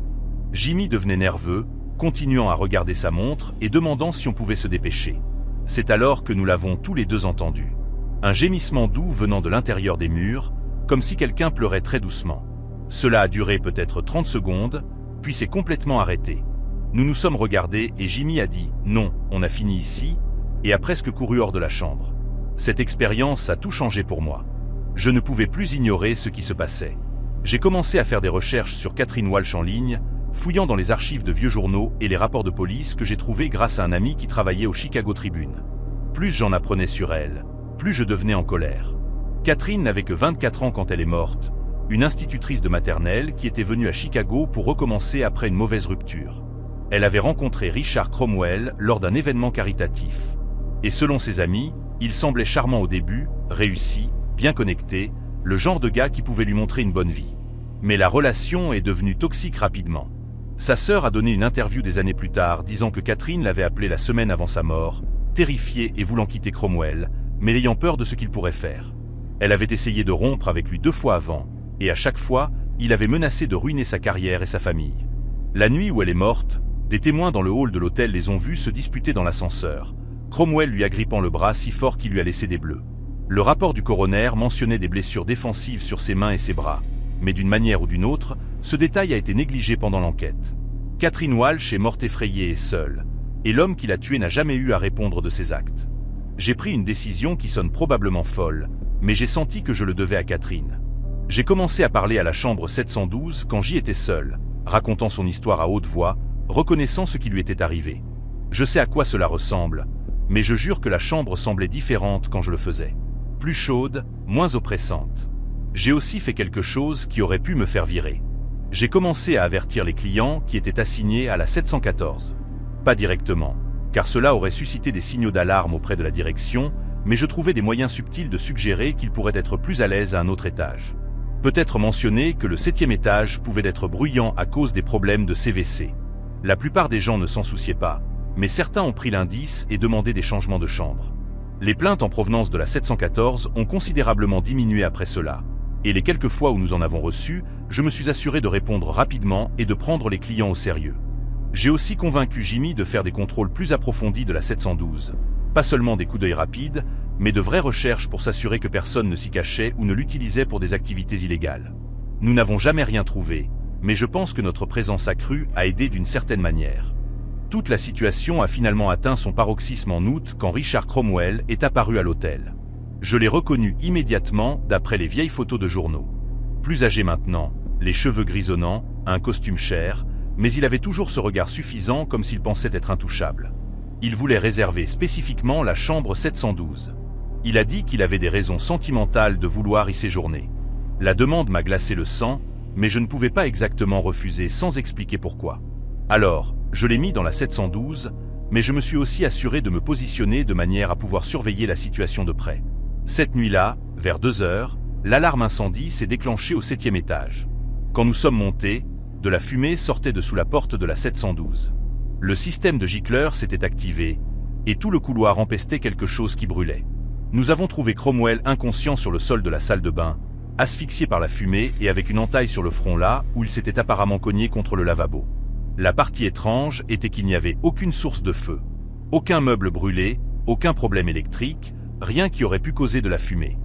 Jimmy devenait nerveux, continuant à regarder sa montre et demandant si on pouvait se dépêcher. C'est alors que nous l'avons tous les deux entendu. Un gémissement doux venant de l'intérieur des murs, comme si quelqu'un pleurait très doucement. Cela a duré peut-être 30 secondes, puis s'est complètement arrêté. Nous nous sommes regardés et Jimmy a dit « Non, on a fini ici » et a presque couru hors de la chambre. Cette expérience a tout changé pour moi. Je ne pouvais plus ignorer ce qui se passait. J'ai commencé à faire des recherches sur Catherine Walsh en ligne, fouillant dans les archives de vieux journaux et les rapports de police que j'ai trouvés grâce à un ami qui travaillait au Chicago Tribune. Plus j'en apprenais sur elle, plus je devenais en colère. Catherine n'avait que 24 ans quand elle est morte, une institutrice de maternelle qui était venue à Chicago pour recommencer après une mauvaise rupture. Elle avait rencontré Richard Cromwell lors d'un événement caritatif. Et selon ses amis, il semblait charmant au début, réussi, bien connecté, le genre de gars qui pouvait lui montrer une bonne vie. Mais la relation est devenue toxique rapidement. Sa sœur a donné une interview des années plus tard disant que Catherine l'avait appelé la semaine avant sa mort, terrifiée et voulant quitter Cromwell, mais ayant peur de ce qu'il pourrait faire. Elle avait essayé de rompre avec lui 2 fois avant, et à chaque fois, il avait menacé de ruiner sa carrière et sa famille. La nuit où elle est morte, des témoins dans le hall de l'hôtel les ont vus se disputer dans l'ascenseur, Cromwell lui agrippant le bras si fort qu'il lui a laissé des bleus. Le rapport du coroner mentionnait des blessures défensives sur ses mains et ses bras, mais d'une manière ou d'une autre, ce détail a été négligé pendant l'enquête. Catherine Walsh est morte effrayée et seule, et l'homme qui l'a tuée n'a jamais eu à répondre de ses actes. J'ai pris une décision qui sonne probablement folle, mais j'ai senti que je le devais à Catherine. J'ai commencé à parler à la chambre 712 quand j'y étais seul, racontant son histoire à haute voix, reconnaissant ce qui lui était arrivé. Je sais à quoi cela ressemble, mais je jure que la chambre semblait différente quand je le faisais. Plus chaude, moins oppressante. J'ai aussi fait quelque chose qui aurait pu me faire virer. J'ai commencé à avertir les clients qui étaient assignés à la 714. Pas directement, car cela aurait suscité des signaux d'alarme auprès de la direction, mais je trouvais des moyens subtils de suggérer qu'ils pourraient être plus à l'aise à un autre étage. Peut-être mentionner que le 7e étage pouvait être bruyant à cause des problèmes de CVC. La plupart des gens ne s'en souciaient pas, mais certains ont pris l'indice et demandé des changements de chambre. Les plaintes en provenance de la 714 ont considérablement diminué après cela, et les quelques fois où nous en avons reçu, je me suis assuré de répondre rapidement et de prendre les clients au sérieux. J'ai aussi convaincu Jimmy de faire des contrôles plus approfondis de la 712, pas seulement des coups d'œil rapides, mais de vraies recherches pour s'assurer que personne ne s'y cachait ou ne l'utilisait pour des activités illégales. Nous n'avons jamais rien trouvé, mais je pense que notre présence accrue a aidé d'une certaine manière. Toute la situation a finalement atteint son paroxysme en août quand Richard Cromwell est apparu à l'hôtel. Je l'ai reconnu immédiatement d'après les vieilles photos de journaux. Plus âgé maintenant, les cheveux grisonnants, un costume cher, mais il avait toujours ce regard suffisant comme s'il pensait être intouchable. Il voulait réserver spécifiquement la chambre 712. Il a dit qu'il avait des raisons sentimentales de vouloir y séjourner. La demande m'a glacé le sang, mais je ne pouvais pas exactement refuser sans expliquer pourquoi. Alors, je l'ai mis dans la 712, mais je me suis aussi assuré de me positionner de manière à pouvoir surveiller la situation de près. Cette nuit-là, vers 2 heures, l'alarme incendie s'est déclenchée au 7e étage. Quand nous sommes montés, de la fumée sortait de sous la porte de la 712. Le système de gicleurs s'était activé, et tout le couloir empestait quelque chose qui brûlait. Nous avons trouvé Cromwell inconscient sur le sol de la salle de bain, asphyxié par la fumée et avec une entaille sur le front là où il s'était apparemment cogné contre le lavabo. La partie étrange était qu'il n'y avait aucune source de feu, aucun meuble brûlé, aucun problème électrique, rien qui aurait pu causer de la fumée.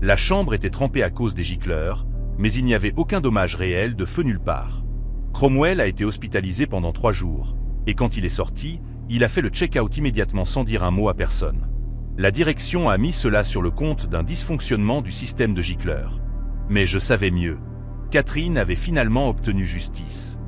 La chambre était trempée à cause des gicleurs, mais il n'y avait aucun dommage réel de feu nulle part. Cromwell a été hospitalisé pendant 3 jours, et quand il est sorti, il a fait le check-out immédiatement sans dire un mot à personne. La direction a mis cela sur le compte d'un dysfonctionnement du système de gicleurs. Mais je savais mieux. Catherine avait finalement obtenu justice.